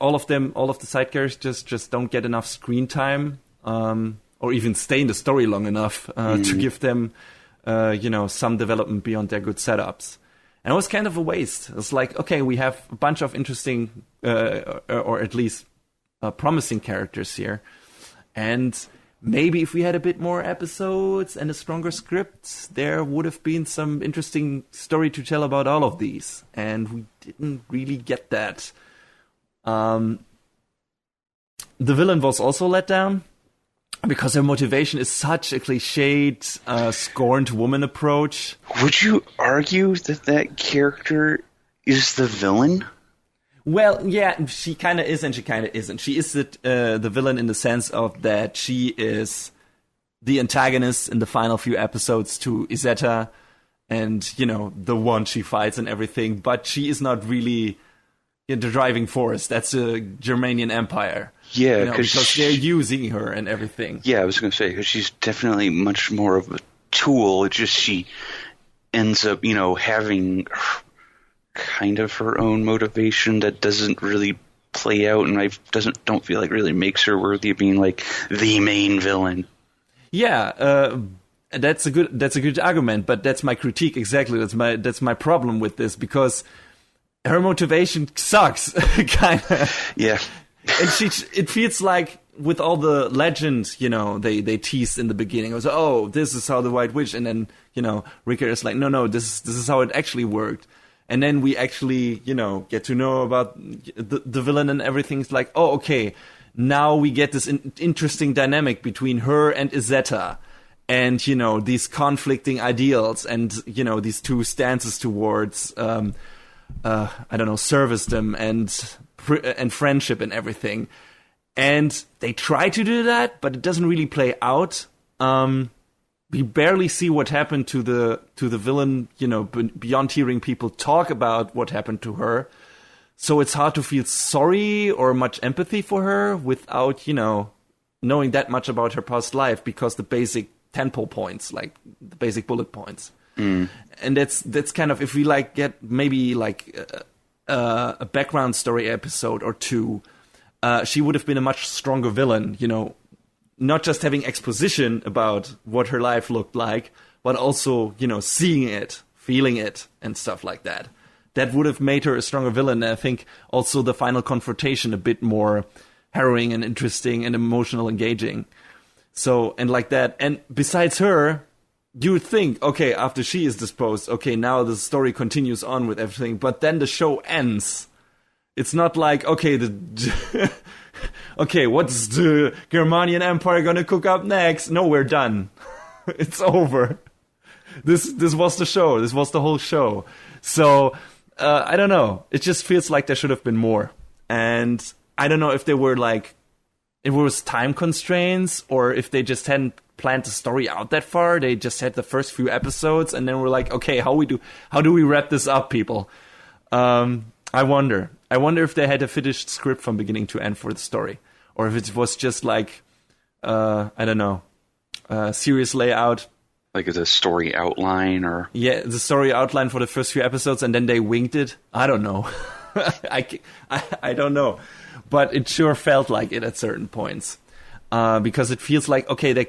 Speaker 1: all of the side characters just don't get enough screen time, or even stay in the story long enough to give them, some development beyond their good setups. And it was kind of a waste. It's like, okay, we have a bunch of interesting, or at least promising characters here. And maybe if we had a bit more episodes and a stronger script, there would have been some interesting story to tell about all of these. And we didn't really get that. The villain was also let down because her motivation is such a cliched, scorned woman approach.
Speaker 2: Would you argue that character is the villain?
Speaker 1: Well, yeah, she kind of is and she kind of isn't. She is the villain in the sense of that she is the antagonist in the final few episodes to Izetta and, you know, the one she fights and everything. But she is not really the driving force. That's the Germanian Empire.
Speaker 2: Yeah,
Speaker 1: you know, because they're using her and everything.
Speaker 2: Yeah, I was going to say, because she's definitely much more of a tool. It's just she ends up, you know, having kind of her own motivation that doesn't really play out, and don't feel like really makes her worthy of being like the main villain.
Speaker 1: Yeah, that's a good argument, but that's my critique exactly. That's my problem with this, because her motivation sucks, kind of.
Speaker 2: Yeah.
Speaker 1: And it feels like with all the legends, you know, they teased in the beginning. It was, oh, this is how the White Witch, and then, you know, Rickard is like, no, this is how it actually worked. And then we actually, you know, get to know about the villain and everything. It's like, oh, okay, now we get this interesting dynamic between her and Izetta. And, you know, these conflicting ideals and, you know, these two stances towards, servicedom and friendship and everything. And they try to do that, but it doesn't really play out. We barely see what happened to the villain, you know, beyond hearing people talk about what happened to her. So it's hard to feel sorry or much empathy for her without, you know, knowing that much about her past life, because the basic tentpole points, like the basic bullet points. And that's kind of, if we like get maybe like a background story episode or two, she would have been a much stronger villain, you know, not just having exposition about what her life looked like, but also, you know, seeing it, feeling it, and stuff like that. That would have made her a stronger villain. And I think also the final confrontation a bit more harrowing and interesting and emotional engaging. So, and like that. And besides her, you would think, okay, after she is disposed, okay, now the story continues on with everything, but then the show ends. It's not like, okay, okay, what's the Germanian Empire gonna cook up next? No, we're done. It's over. This was the show. This was the whole show. So, I don't know. It just feels like there should have been more. And I don't know if there were like, if it was time constraints, or if they just hadn't planned the story out that far. They just had the first few episodes, and then we're like, okay, how do we wrap this up, people? I wonder if they had a finished script from beginning to end for the story, or if it was just like, I don't know, series layout.
Speaker 2: Like the story outline, or? Yeah,
Speaker 1: the story outline for the first few episodes, and then they winged it. I don't know. I don't know. But it sure felt like it at certain points. Because it feels like, okay, there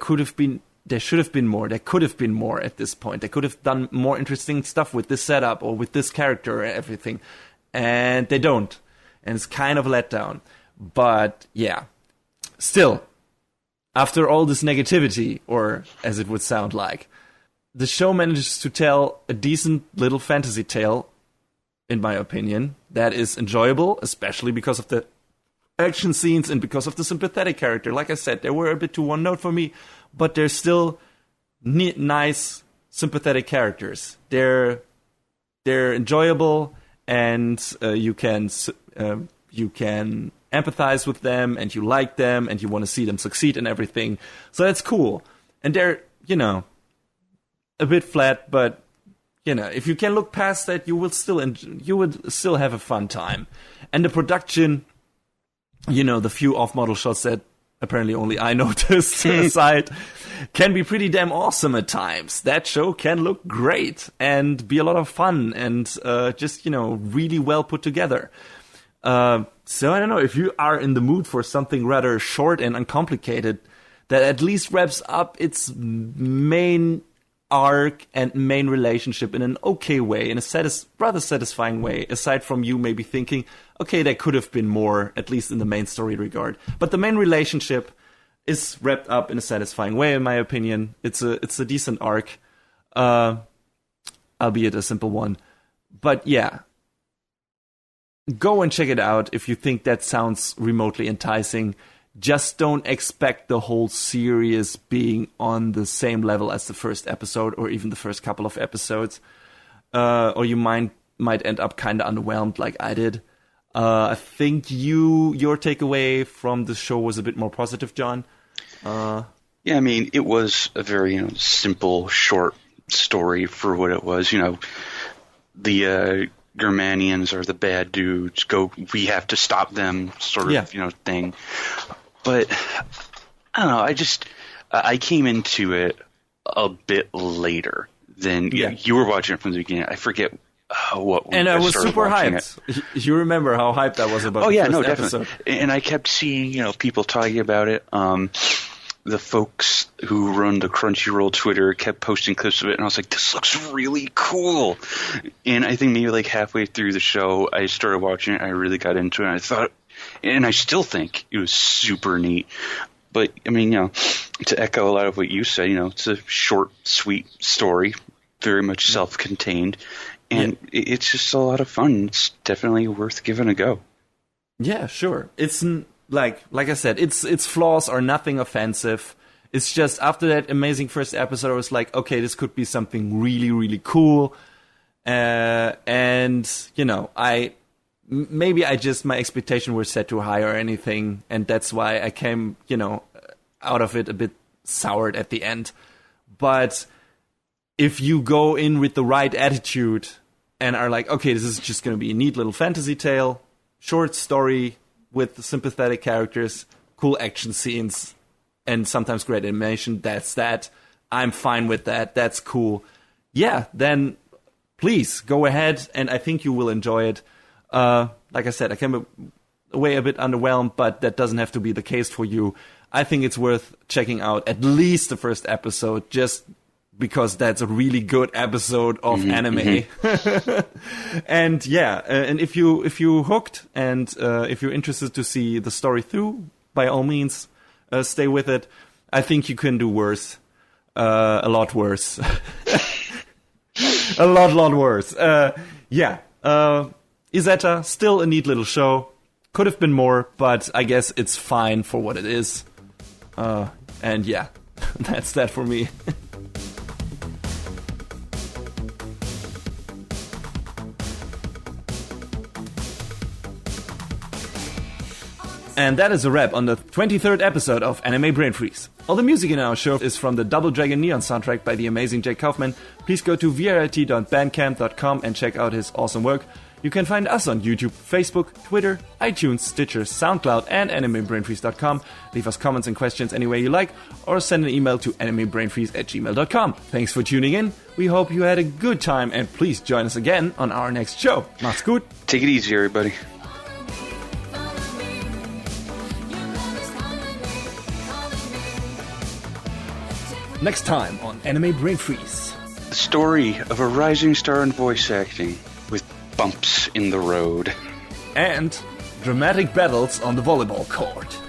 Speaker 1: should have been more. There could have been more at this point. They could have done more interesting stuff with this setup or with this character and everything. And they don't. And it's kind of a letdown. But, yeah. Still, after all this negativity, or as it would sound like, the show manages to tell a decent little fantasy tale, in my opinion, that is enjoyable, especially because of the action scenes and because of the sympathetic character. Like I said, they were a bit too one note for me, but they're still nice, sympathetic characters. They're enjoyable, and you can empathize with them, and you like them, and you want to see them succeed and everything. So that's cool. And they're, you know, a bit flat, but you know, if you can look past that, you would still have a fun time. And the production, you know, the few off-model shots that apparently only I noticed aside, can be pretty damn awesome at times. That show can look great and be a lot of fun and just, you know, really well put together. So I don't know, if you are in the mood for something rather short and uncomplicated that at least wraps up its main arc and main relationship in an okay way, in a rather satisfying way, aside from you maybe thinking, okay, there could have been more, at least in the main story regard. But the main relationship is wrapped up in a satisfying way, in my opinion. It's a decent arc, albeit a simple one. But yeah, go and check it out if you think that sounds remotely enticing. Just don't expect the whole series being on the same level as the first episode or even the first couple of episodes. Or you might end up kind of underwhelmed like I did. I think your takeaway from the show was a bit more positive, John.
Speaker 2: Yeah, I mean, it was a very simple, short story for what it was. The Germanians are the bad dudes. We have to stop them, sort of, thing. But I don't know. I came into it a bit later than you were watching it from the beginning. I forget what.
Speaker 1: And I was super hyped. You remember how hyped I was about the first episode.
Speaker 2: Definitely. And I kept seeing people talking about it. The folks who run the Crunchyroll Twitter kept posting clips of it, and I was like, this looks really cool. And I think maybe like halfway through the show, I started watching it, I really got into it, and I thought, and I still think it was super neat. But, I mean, to echo a lot of what you said, it's a short, sweet story, very much self-contained, and it's just a lot of fun. It's definitely worth giving a go.
Speaker 1: Yeah, sure. It's... Like I said, its flaws are nothing offensive. It's just after that amazing first episode, I was like, okay, this could be something really, really cool. And my expectations were set too high or anything, and that's why I came, out of it a bit soured at the end. But if you go in with the right attitude and are like, okay, this is just going to be a neat little fantasy tale, short story with sympathetic characters, cool action scenes, and sometimes great animation, that's that. I'm fine with that. That's cool. Yeah, then please go ahead, and I think you will enjoy it. Like I said, I came away a bit underwhelmed, but that doesn't have to be the case for you. I think it's worth checking out at least the first episode, just because that's a really good episode of anime. And and if you hooked and if you're interested to see the story through, by all means, stay with it. I think you can do worse, a lot worse, a lot worse. Izetta, still a neat little show. Could have been more, but I guess it's fine for what it is. And yeah, that's that for me. And that is a wrap on the 23rd episode of Anime Brain Freeze. All the music in our show is from the Double Dragon Neon soundtrack by the amazing Jake Kaufman. Please go to vrit.bandcamp.com and check out his awesome work. You can find us on YouTube, Facebook, Twitter, iTunes, Stitcher, SoundCloud, and animebrainfreeze.com. Leave us comments and questions any way you like, or send an email to animebrainfreeze@gmail.com. Thanks for tuning in. We hope you had a good time, and please join us again on our next show. Macht's gut.
Speaker 2: Take it easy, everybody.
Speaker 1: Next time on Anime Brain Freeze.
Speaker 2: The story of a rising star in voice acting with bumps in the road.
Speaker 1: And dramatic battles on the volleyball court.